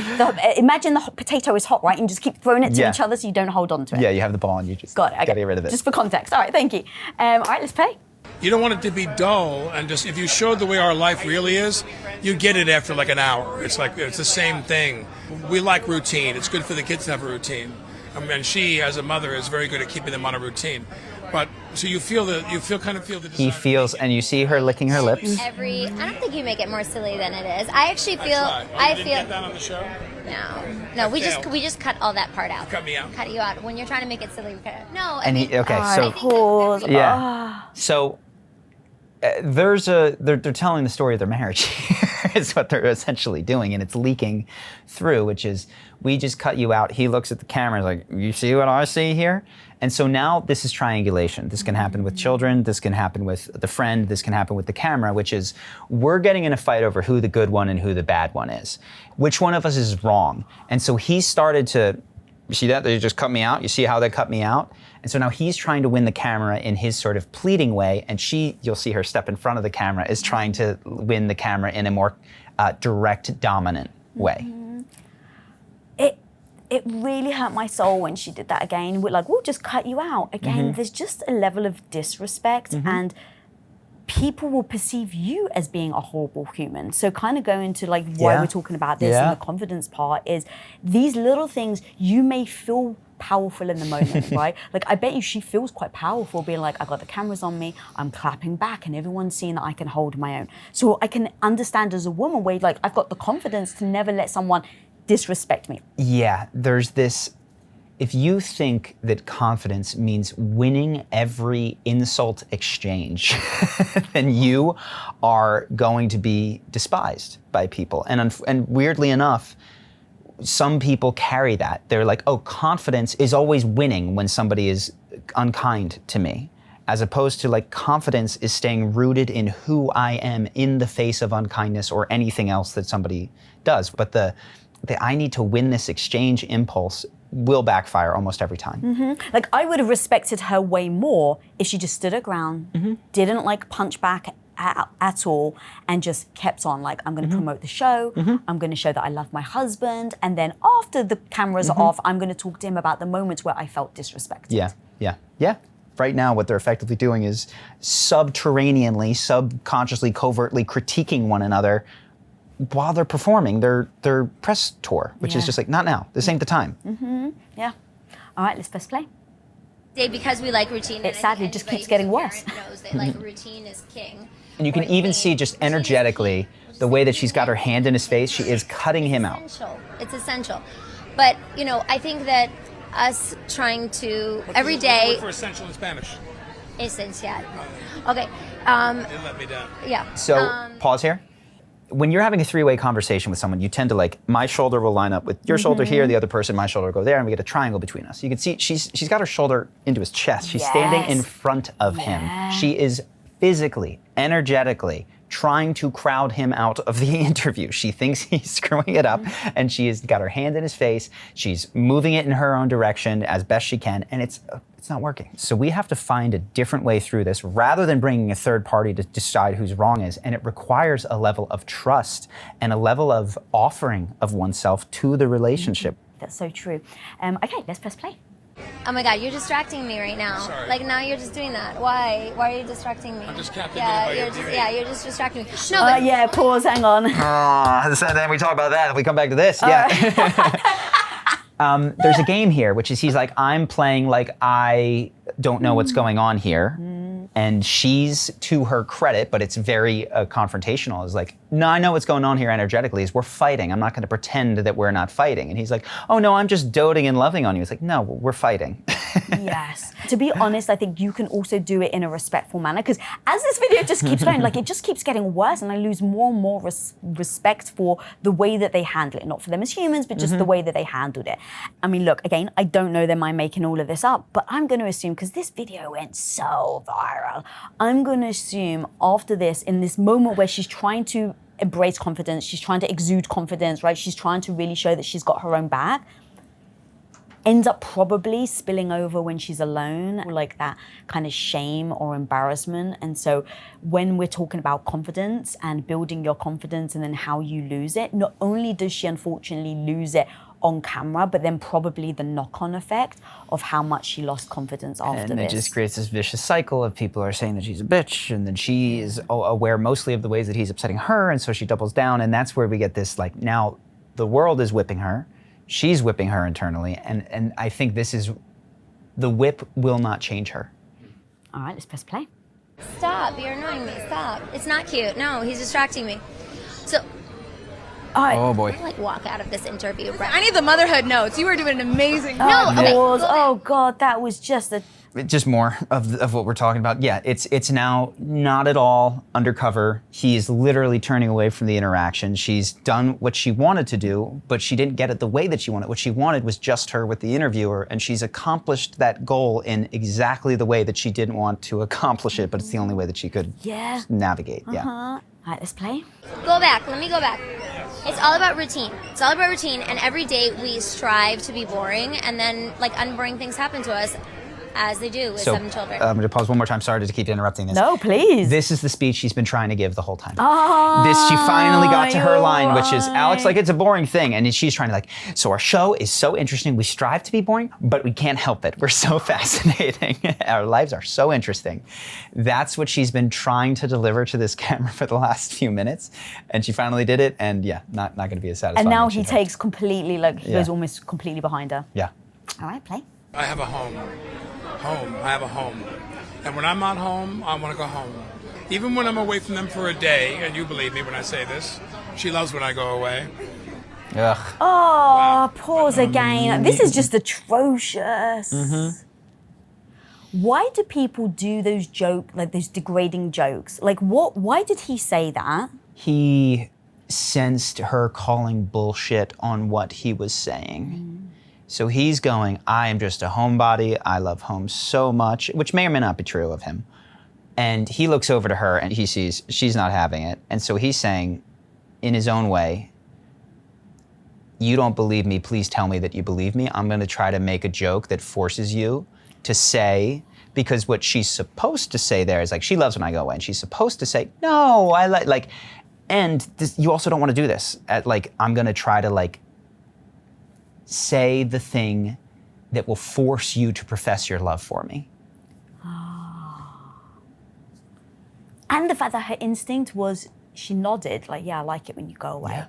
imagine the hot potato is hot, right? And you just keep throwing it to each other so you don't hold on to it. Yeah, you have the ball and you just gotta get rid of it. Just for context. All right, thank you. All right, let's play. You don't want it to be dull, and just if you showed the way our life really is, you get it after like an hour. It's like it's the same thing. We like routine. It's good for the kids to have a routine. And she, as a mother, is very good at keeping them on a routine. But so you kind of feel the desire. He feels, and you see her licking her lips. I don't think you make it more silly than it is. I actually feel. I feel. Get that on the show? No. We just cut all that part out. Cut me out. Cut you out when you're trying to make it silly. We cut it. No. And so they're telling the story of their marriage here is what they're essentially doing, and it's leaking through, which is, we just cut you out. He looks at the camera and is like, you see what I see here? And so now this is triangulation. This can happen with children, this can happen with the friend, this can happen with the camera, which is, we're getting in a fight over who the good one and who the bad one is. Which one of us is wrong? And so he started to, you see that? They just cut me out? You see how they cut me out? And so now he's trying to win the camera in his sort of pleading way, and she, you'll see her step in front of the camera, is trying to win the camera in a more direct, dominant way. It really hurt my soul when she did that again. We're like, we'll just cut you out. Again, there's just a level of disrespect, and people will perceive you as being a horrible human. So kind of going to like why we're talking about this and the confidence part is, these little things, you may feel powerful in the moment, right? Like, I bet you she feels quite powerful being like, I got the cameras on me, I'm clapping back, and everyone's seeing that I can hold my own. So I can understand as a woman where like, I've got the confidence to never let someone disrespect me. Yeah, there's this, if you think that confidence means winning every insult exchange, then you are going to be despised by people. And weirdly enough, some people carry that. They're like, oh, confidence is always winning when somebody is unkind to me, as opposed to like, confidence is staying rooted in who I am in the face of unkindness or anything else that somebody does. But the I need to win this exchange impulse will backfire almost every time. Like, I would have respected her way more if she just stood her ground, didn't like punch back at all, and just kept on like, I'm going to promote the show, I'm going to show that I love my husband, and then after the cameras are off, I'm going to talk to him about the moments where I felt disrespected. Yeah. Right now, what they're effectively doing is subterraneanly, subconsciously, covertly critiquing one another while they're performing their press tour, which is just like, not now, this ain't the time. Yeah. All right, let's press play. Because we like routine. It sadly just keeps getting worse. Knows that like routine is king. And you can even see just energetically the way that she's got her hand in his face, she is cutting him out. It's essential. But, you know, I think that us trying to every day. Word for essential in Spanish. Esencial. Okay. They let me down. Yeah. So pause here. When you're having a three-way conversation with someone, you tend to like, my shoulder will line up with your shoulder here, the other person, my shoulder will go there, and we get a triangle between us. You can see she's got her shoulder into his chest. She's standing in front of him. She is physically, energetically trying to crowd him out of the interview. She thinks he's screwing it up, and she has got her hand in his face. She's moving it in her own direction as best she can, and it's not working. So we have to find a different way through this rather than bringing a third party to decide who's wrong is. And it requires a level of trust and a level of offering of oneself to the relationship. That's so true. Okay, let's press play. Oh my God, you're distracting me right now. Sorry. Like now you're just doing that. Why? Why are you distracting me? I'm just captivated by your beauty. You're just distracting me. No, but Yeah, pause, hang on. Then we talk about that if we come back to this. There's a game here, which is he's like, I'm playing like I don't know what's going on here. And she's, to her credit, but it's very confrontational, is like, no, I know what's going on here energetically, is we're fighting. I'm not going to pretend that we're not fighting. And he's like, oh no, I'm just doting and loving on you. It's like, no, we're fighting. Yes. To be honest, I think you can also do it in a respectful manner, because as this video just keeps going, like it just keeps getting worse, and I lose more and more respect for the way that they handle it. Not for them as humans, but just the way that they handled it. I mean, look, again, I don't know them, I'm making all of this up, but I'm going to assume, because this video went so viral, I'm going to assume after this, in this moment where she's trying to embrace confidence, she's trying to exude confidence, right? She's trying to really show that she's got her own back, ends up probably spilling over when she's alone, like that kind of shame or embarrassment. And so when we're talking about confidence and building your confidence and then how you lose it, not only does she unfortunately lose it on camera, but then probably the knock-on effect of how much she lost confidence after this. And it just creates this vicious cycle of people are saying that she's a bitch, and then she is aware mostly of the ways that he's upsetting her, and so she doubles down, and that's where we get this, like, now the world is whipping her. she's whipping her internally, and I think the whip will not change her. All right, let's press play. Stop, you're annoying me. Stop. It's not cute. No, he's distracting me. So, Oh boy. I walk out of this interview. I need the motherhood notes. You were doing an amazing job. Okay. Oh God, that was just just more of what we're talking about. Yeah, it's now not at all undercover. He's literally turning away from the interaction. She's done what she wanted to do, but she didn't get it the way that she wanted. What she wanted was just her with the interviewer, and she's accomplished that goal in exactly the way that she didn't want to accomplish it, but it's the only way that she could navigate. Yeah. All right, let's play. Go back. Let me go back. It's all about routine. It's all about routine, and every day we strive to be boring, and then unboring things happen to us. As they do with 7 children. I'm going to pause one more time. Sorry to keep interrupting this. No, please. This is the speech she's been trying to give the whole time. Oh, She finally got to her line, which is, Alec's like, it's a boring thing. And she's trying to so our show is so interesting. We strive to be boring, but we can't help it. We're so fascinating. Our lives are so interesting. That's what she's been trying to deliver to this camera for the last few minutes. And she finally did it. And yeah, not going to be as satisfying. And now as he takes completely, he goes almost completely behind her. Yeah. All right, play. I have a home. I have a home. And when I'm not home, I want to go home. Even when I'm away from them for a day, and you believe me when I say this, she loves when I go away. Ugh. Oh, pause again. This is just atrocious. Why do people do those those degrading jokes? Why did he say that? He sensed her calling bullshit on what he was saying. So he's going, I am just a homebody. I love home so much, which may or may not be true of him. And he looks over to her and he sees she's not having it. And so he's saying, in his own way, you don't believe me, please tell me that you believe me. I'm gonna try to make a joke that forces you to say, because what she's supposed to say there is she loves when I go away. And she's supposed to say, no, I and this, you also don't wanna do this. I'm gonna try to say the thing that will force you to profess your love for me. And the fact that her instinct was, she nodded, yeah, I like it when you go away. Yeah.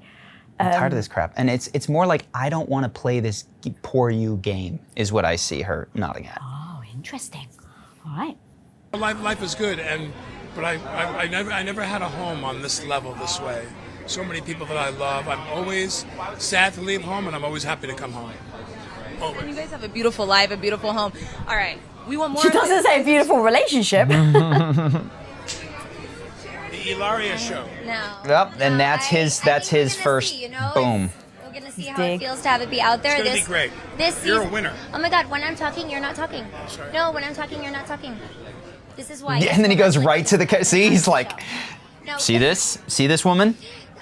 I'm tired of this crap. And it's more I don't want to play this poor you game, is what I see her nodding at. Oh, interesting. All right. Life is good, but I never had a home on this level, this way. So many people that I love. I'm always sad to leave home, and I'm always happy to come home. Always. And you guys have a beautiful life, a beautiful home. All right, we want more. She doesn't say beautiful relationship. The Ilaria show. No. Yep, and that's his first boom. We're gonna see how it feels to have it be out there. It's gonna be great. You're a winner. Oh my God! When I'm talking, you're not talking. I'm sorry. No, when I'm talking, you're not talking. This is why. Yeah, and then he goes right to the. See, he's like, no, see this? See this woman?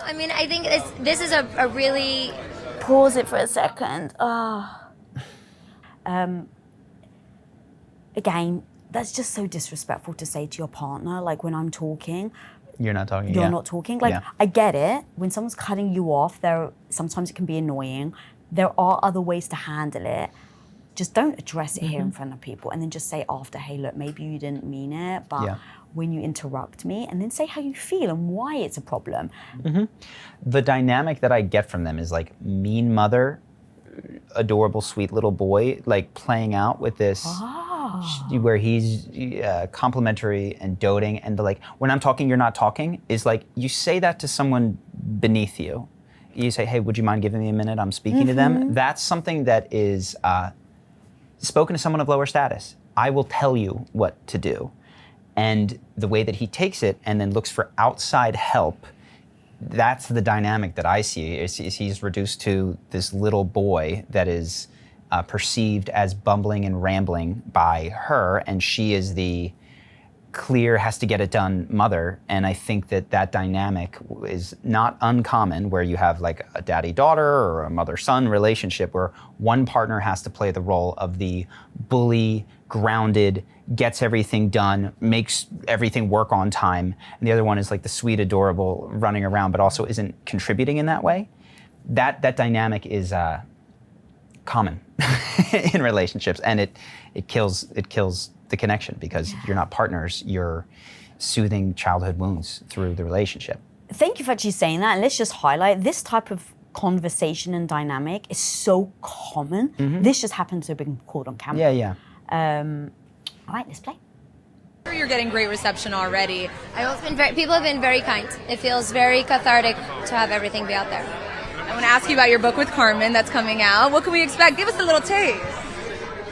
I mean, I think this is a really. Pause it for a second. Again, that's just so disrespectful to say to your partner. When I'm talking, you're not talking. You're not talking. I get it. When someone's cutting you off, sometimes it can be annoying. There are other ways to handle it. Just don't address it here in front of people, and then just say after, hey, look, maybe you didn't mean it, but when you interrupt me, and then say how you feel and why it's a problem. The dynamic that I get from them is mean mother, adorable, sweet little boy, playing out with this, where he's complimentary and doting, and when I'm talking, you're not talking, is you say that to someone beneath you. You say, hey, would you mind giving me a minute? I'm speaking to them. That's something that is spoken to someone of lower status. I will tell you what to do. And the way that he takes it and then looks for outside help, that's the dynamic that I see. Is he's reduced to this little boy that is perceived as bumbling and rambling by her, and she is the clear, has to get it done mother. And I think that dynamic is not uncommon, where you have a daddy-daughter or a mother-son relationship where one partner has to play the role of the bully, grounded, gets everything done, makes everything work on time, and the other one is the sweet, adorable, running around, but also isn't contributing in that way. That dynamic is common in relationships, and it kills the connection, because you're not partners, you're soothing childhood wounds through the relationship. Thank you for actually saying that, and let's just highlight this type of conversation and dynamic is so common. This just happens to have been caught on camera. Yeah. All right, let's play. You're getting great reception already. People have been very kind. It feels very cathartic to have everything be out there. I want to ask you about your book with Carmen that's coming out. What can we expect? Give us a little taste.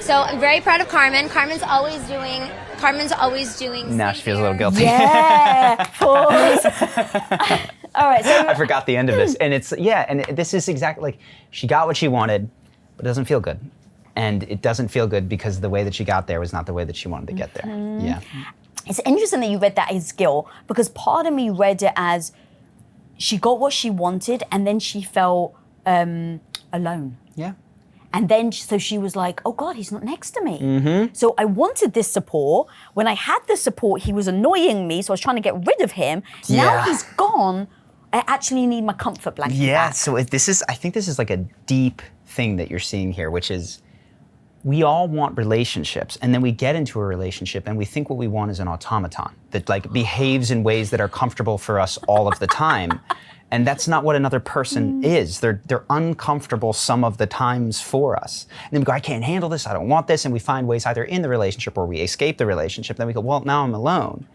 So I'm very proud of Carmen. Carmen's always doing. Now she feels a little guilty. Yeah, pause. All right, so I forgot the end of this. And this is exactly like, she got what she wanted, but it doesn't feel good. And it doesn't feel good because the way that she got there was not the way that she wanted to get there. Yeah. It's interesting that you read that as guilt, because part of me read it as she got what she wanted and then she felt alone. Yeah. And then, so she was like, oh God, he's not next to me. So I wanted this support. When I had the support, he was annoying me, so I was trying to get rid of him. Yeah. Now he's gone, I actually need my comfort blanket back. So I think this is like a deep thing that you're seeing here, which is we all want relationships, and then we get into a relationship and we think what we want is an automaton that like behaves in ways that are comfortable for us all of the time. And that's not what another person is. They're uncomfortable some of the times for us. And then we go, I can't handle this, I don't want this, and we find ways either in the relationship or we escape the relationship. Then we go, well, now I'm alone.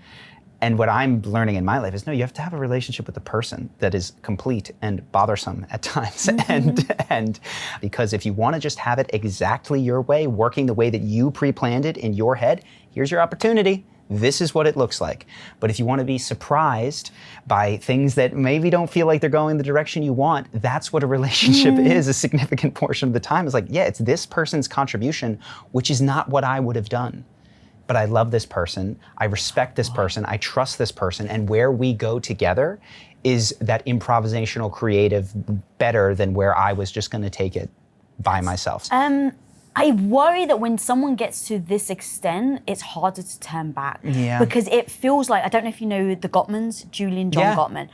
And what I'm learning in my life is, no, you have to have a relationship with a person that is complete and bothersome at times. And because if you want to just have it exactly your way, working the way that you pre-planned it in your head, here's your opportunity. This is what it looks like. But if you want to be surprised by things that maybe don't feel like they're going the direction you want, that's what a relationship is a significant portion of the time. It's like, yeah, it's this person's contribution, which is not what I would have done. But I love this person, I respect this person, I trust this person, and where we go together is that improvisational creative better than where I was just gonna take it by myself. I worry that when someone gets to this extent, it's harder to turn back. Yeah. Because it feels like, I don't know if you know the Gottmans, Julie and John Gottman.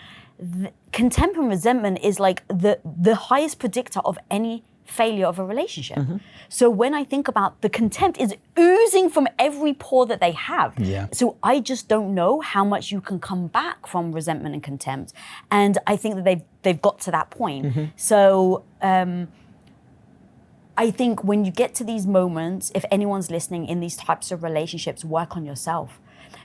Contempt and resentment is like the highest predictor of any failure of a relationship. So when I think about the contempt is oozing from every pore that they have. Yeah. So I just don't know how much you can come back from resentment and contempt. And I think that they've got to that point. So I think when you get to these moments, if anyone's listening in these types of relationships, work on yourself.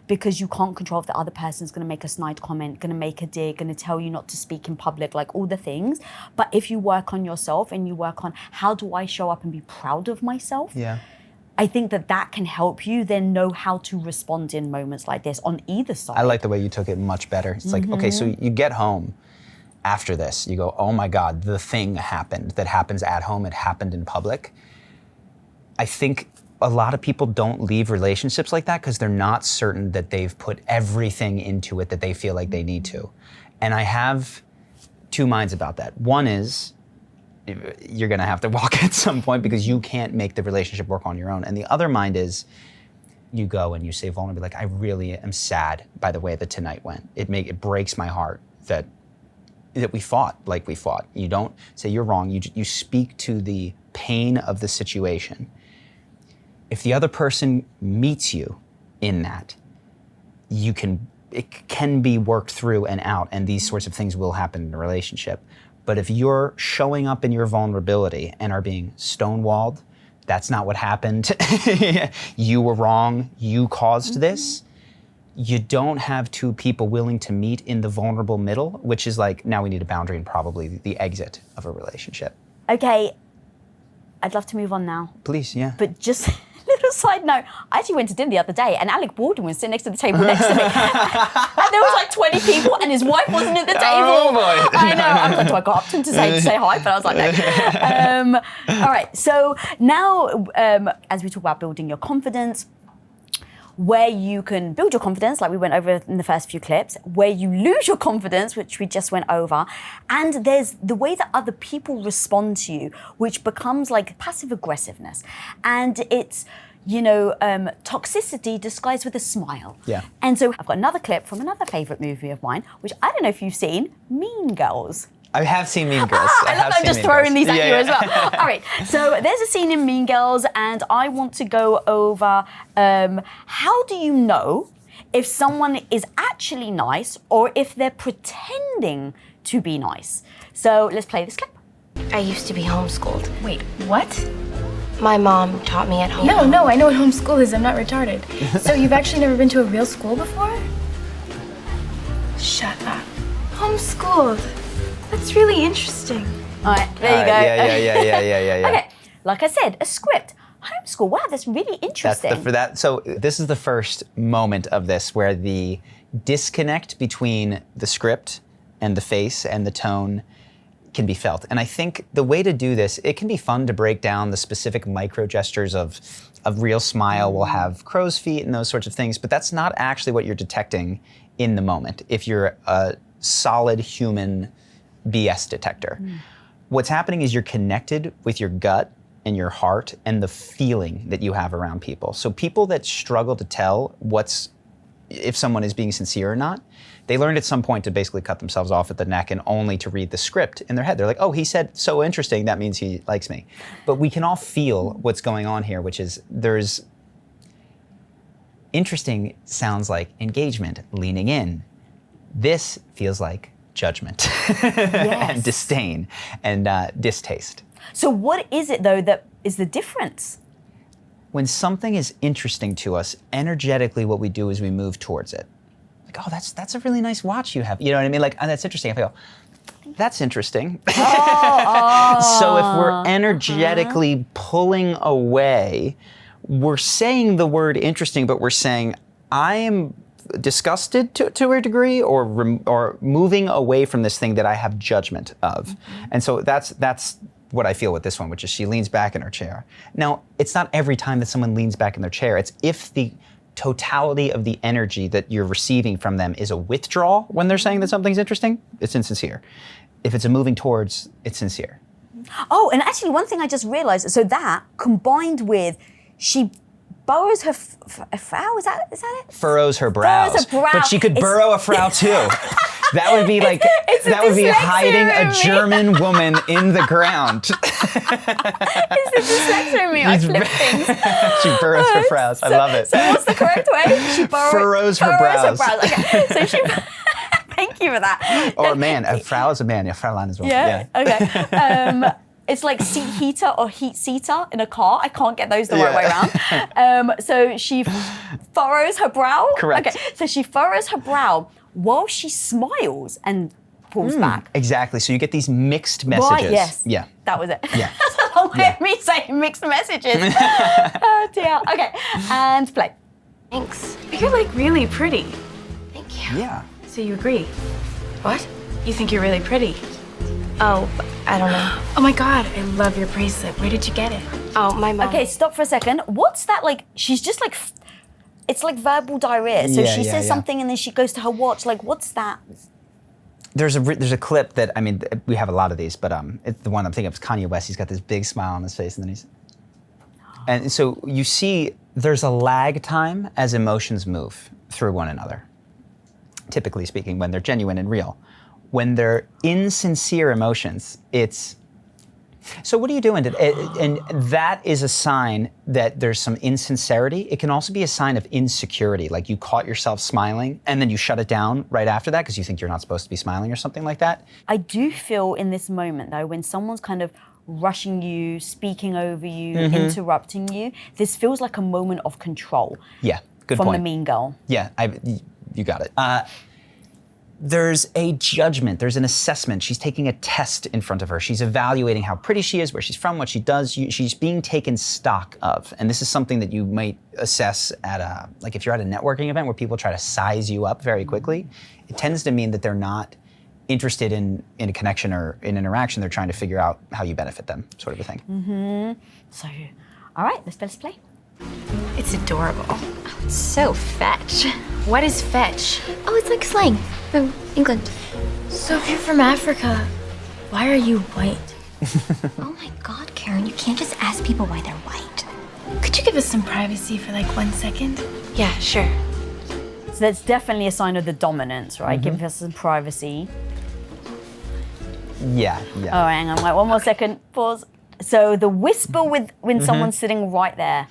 Because you can't control if the other person's gonna make a snide comment, gonna make a dig, gonna tell you not to speak in public, like all the things. But if you work on yourself and you work on how do I show up and be proud of myself, I think that can help you then know how to respond in moments like this on either side. I like the way you took it much better. It's like, okay, so you get home after this, you go, oh my God, the thing happened that happens at home, it happened in public. I think a lot of people don't leave relationships like that because they're not certain that they've put everything into it that they feel like they need to. And I have two minds about that. One is, you're gonna have to walk at some point because you can't make the relationship work on your own. And the other mind is, you go and you say vulnerably, like, I really am sad by the way that tonight went. It breaks my heart that we fought like we fought. You don't say you're wrong, you speak to the pain of the situation. If the other person meets you in that, it can be worked through and out, and these sorts of things will happen in a relationship. But if you're showing up in your vulnerability and are being stonewalled, that's not what happened, you were wrong, you caused this, you don't have two people willing to meet in the vulnerable middle, which is like, now we need a boundary and probably the exit of a relationship. Okay, I'd love to move on now. Please, yeah. But just little side note, I actually went to dinner the other day and Alec Baldwin was sitting next to the table next to me. And there was like 20 people and his wife wasn't at the table. Oh boy. I know. I was like, do I go up to him to say hi? But I was like, no. All right. So now, as we talk about building your confidence, where you can build your confidence, like we went over in the first few clips, where you lose your confidence, which we just went over, and there's the way that other people respond to you, which becomes like passive aggressiveness. And it's, toxicity disguised with a smile. Yeah. And so I've got another clip from another favorite movie of mine, which I don't know if you've seen, Mean Girls. I have seen Mean Girls. I love that I'm just throwing these at you as well. All right, so there's a scene in Mean Girls and I want to go over how do you know if someone is actually nice or if they're pretending to be nice? So let's play this clip. I used to be homeschooled. Wait, what? My mom taught me at home. No, I know what homeschool is. I'm not retarded. So you've actually never been to a real school before? Shut up. Homeschooled. That's really interesting. All right, there you go. Yeah. Okay, like I said, a script. Homeschool, wow, that's really interesting. So this is the first moment of this where the disconnect between the script and the face and the tone can be felt. And I think the way to do this, it can be fun to break down the specific micro gestures of real smile. We'll have crow's feet and those sorts of things, but that's not actually what you're detecting in the moment if you're a solid human BS detector. What's happening is you're connected with your gut and your heart and the feeling that you have around people. So people that struggle to tell if someone is being sincere or not, they learned at some point to basically cut themselves off at the neck and only to read the script in their head. They're like, oh, he said so interesting, that means he likes me. But we can all feel what's going on here, which is there's interesting sounds like engagement, leaning in. This feels like judgment and disdain and distaste. So what is it though that is the difference? When something is interesting to us, energetically what we do is we move towards it. Like, oh, that's a really nice watch you have. You know what I mean? Like, oh, that's interesting. I go, that's interesting. So if we're energetically pulling away, we're saying the word interesting, but we're saying, I am disgusted to a degree or moving away from this thing that I have judgment of. And so that's what I feel with this one, which is she leans back in her chair. Now, it's not every time that someone leans back in their chair. It's if the totality of the energy that you're receiving from them is a withdrawal when they're saying that something's interesting, it's insincere. If it's a moving towards, it's sincere. Oh, and actually one thing I just realized, so that combined with she burrows her frow, is that it? Furrows her brows. Furrows her brow. But she could burrow a frow too. That would be like, that would be hiding a German woman in the ground. It's a dyslexia in me, I flip things. She burrows her brows, I love it. So what's the correct way? She furrows her brows. Okay, so she, thank you for that. Or a man, a Frau is a man, yeah, Fraulein as well. Yeah, okay. It's like seat heater or heat seater in a car. I can't get those the right way around. So she furrows her brow. Correct. Okay, so she furrows her brow while she smiles and pulls back. Exactly, so you get these mixed messages. Right, yes. Yeah. That was it. Yeah. That's a long way of me saying mixed messages. Oh dear. Okay, and play. Thanks. You're like really pretty. Thank you. Yeah. So you agree? What? You think you're really pretty? Oh, I don't know. Oh my God, I love your bracelet. Where did you get it? Oh, my mom. Okay, stop for a second. What's that like? She's just like, it's like verbal diarrhea. So she says something and then she goes to her watch. Like, what's that? There's a clip that, I mean, we have a lot of these, but it's the one I'm thinking of is Kanye West. He's got this big smile on his face and then and so you see there's a lag time as emotions move through one another, typically speaking, when they're genuine and real. When they're insincere emotions, so what are you doing? And that is a sign that there's some insincerity. It can also be a sign of insecurity, like you caught yourself smiling and then you shut it down right after that because you think you're not supposed to be smiling or something like that. I do feel in this moment though, when someone's kind of rushing you, speaking over you, interrupting you, this feels like a moment of control. Yeah, good from point. the mean girl. Yeah, you got it. There's a judgment, there's an assessment. She's taking a test in front of her. She's evaluating how pretty she is, where she's from, what she does. She's being taken stock of. And this is something that you might assess at like if you're at a networking event where people try to size you up very quickly, it tends to mean that they're not interested in a connection or in interaction. They're trying to figure out how you benefit them, sort of a thing. So, all right, let's play. It's adorable. Oh, it's so fetch. What is fetch? Oh, it's like slang from England. So if you're from Africa, why are you white? Oh my God, Karen, you can't just ask people why they're white. Could you give us some privacy for like 1 second? Yeah, sure. So that's definitely a sign of the dominance, right? Give us some privacy. Yeah. Oh, hang on, wait, 1 more second, pause. So the whisper when someone's sitting right there.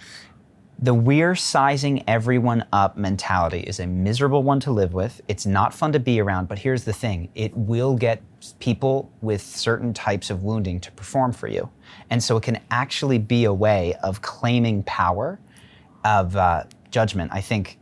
The we're sizing everyone up mentality is a miserable one to live with. It's not fun to be around, but here's the thing. It will get people with certain types of wounding to perform for you. And so it can actually be a way of claiming power, of judgment. I think,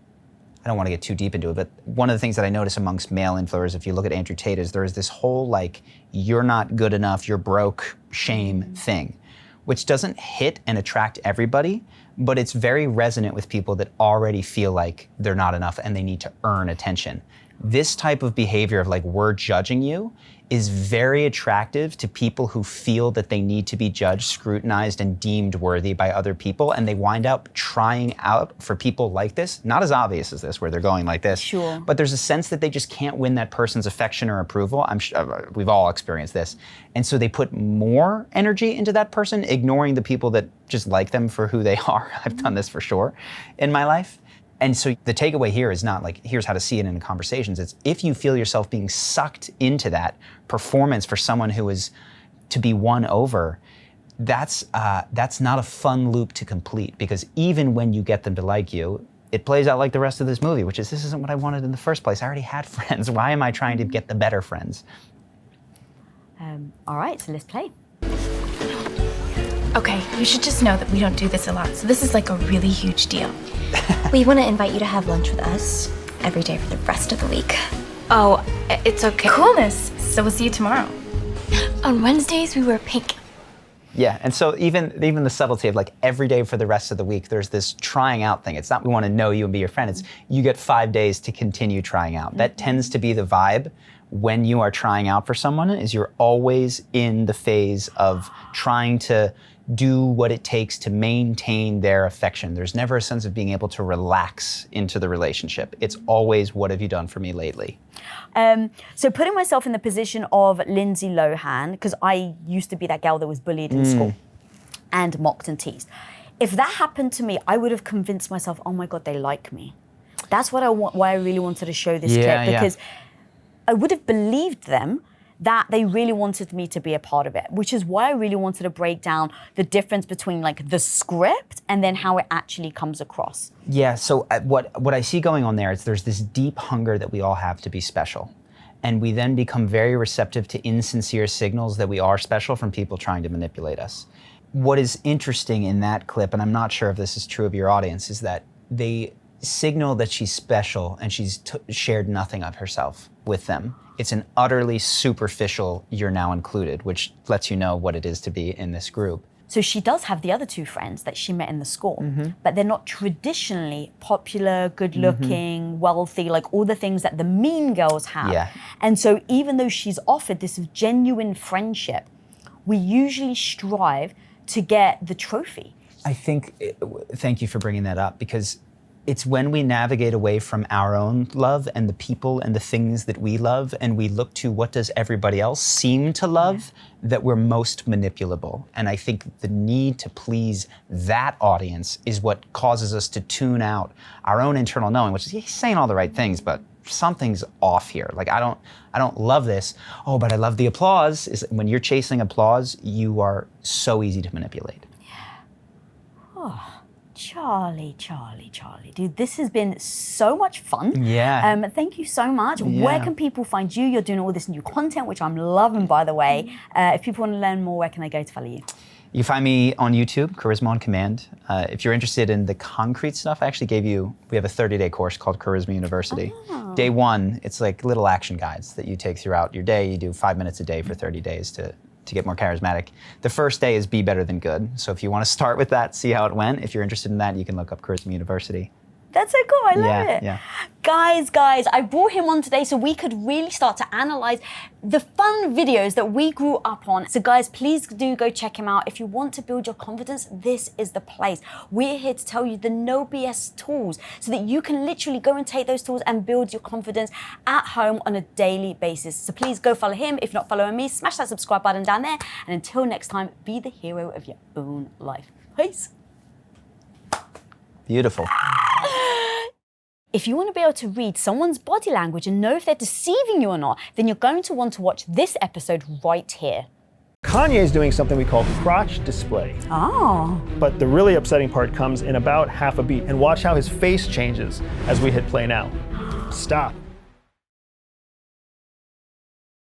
I don't want to get too deep into it, but one of the things that I notice amongst male influencers, if you look at Andrew Tate, is there is this whole like, you're not good enough, you're broke, shame thing, which doesn't hit and attract everybody, but it's very resonant with people that already feel like they're not enough and they need to earn attention. This type of behavior of like, we're judging you, is very attractive to people who feel that they need to be judged, scrutinized, and deemed worthy by other people, and they wind up trying out for people like this, not as obvious as this, where they're going like this, sure, but there's a sense that they just can't win that person's affection or approval. I'm sure we've all experienced this. And so they put more energy into that person, ignoring the people that just like them for who they are. I've done this for sure in my life. And so the takeaway here is not like, here's how to see it in conversations. It's if you feel yourself being sucked into that performance for someone who is to be won over, that's not a fun loop to complete, because even when you get them to like you, it plays out like the rest of this movie, which is, this isn't what I wanted in the first place. I already had friends. Why am I trying to get the better friends? All right, so let's play. Okay, you should just know that we don't do this a lot, so this is like a really huge deal. We want to invite you to have lunch with us every day for the rest of the week. Oh, it's okay. Coolness. So we'll see you tomorrow. On Wednesdays, we wear pink. Yeah, and so even the subtlety of like every day for the rest of the week, there's this trying out thing. It's not we want to know you and be your friend. It's you get 5 days to continue trying out. That tends to be the vibe when you are trying out for someone, is you're always in the phase of trying to do what it takes to maintain their affection. There's never a sense of being able to relax into the relationship. It's always, what have you done for me lately? So putting myself in the position of Lindsay Lohan, because I used to be that girl that was bullied in school and mocked and teased. If that happened to me, I would have convinced myself, oh my God, they like me. That's what why I really wanted to show this clip, because I would have believed them that they really wanted me to be a part of it, which is why I really wanted to break down the difference between like the script and then how it actually comes across. Yeah, so what I see going on there is there's this deep hunger that we all have to be special. And we then become very receptive to insincere signals that we are special from people trying to manipulate us. What is interesting in that clip, and I'm not sure if this is true of your audience, is that they signal that she's special and she's shared nothing of herself with them. It's an utterly superficial, you're now included, which lets you know what it is to be in this group. So she does have the other two friends that she met in the school, but they're not traditionally popular, good-looking, wealthy, like all the things that the mean girls have. Yeah. And so even though she's offered this genuine friendship, we usually strive to get the trophy. I think, thank you for bringing that up, because it's when we navigate away from our own love and the people and the things that we love, and we look to what does everybody else seem to love, that we're most manipulable. And I think the need to please that audience is what causes us to tune out our own internal knowing, which is, he's saying all the right things, but something's off here. Like, I don't love this. Oh, but I love the applause. Is when you're chasing applause, you are so easy to manipulate. Oh. Charlie. Dude, this has been so much fun. Yeah. Thank you so much. Yeah. Where can people find you? You're doing all this new content, which I'm loving, by the way. If people want to learn more, where can they go to follow you? You can find me on YouTube, Charisma on Command. If you're interested in the concrete stuff, I actually we have a 30-day course called Charisma University. Oh. Day one, it's like little action guides that you take throughout your day. You do 5 minutes a day for 30 days to get more charismatic. The first day is be better than good. So if you want to start with that, see how it went. If you're interested in that, you can look up Charisma University. That's so cool, I love it. Yeah. Guys, I brought him on today so we could really start to analyze the fun videos that we grew up on. So guys, please do go check him out. If you want to build your confidence, this is the place. We're here to tell you the no BS tools so that you can literally go and take those tools and build your confidence at home on a daily basis. So please go follow him. If not following me, smash that subscribe button down there. And until next time, be the hero of your own life. Peace. Beautiful. If you want to be able to read someone's body language and know if they're deceiving you or not, then you're going to want to watch this episode right here. Kanye's doing something we call crotch display. Oh. But the really upsetting part comes in about half a beat. And watch how his face changes as we hit play now. Stop.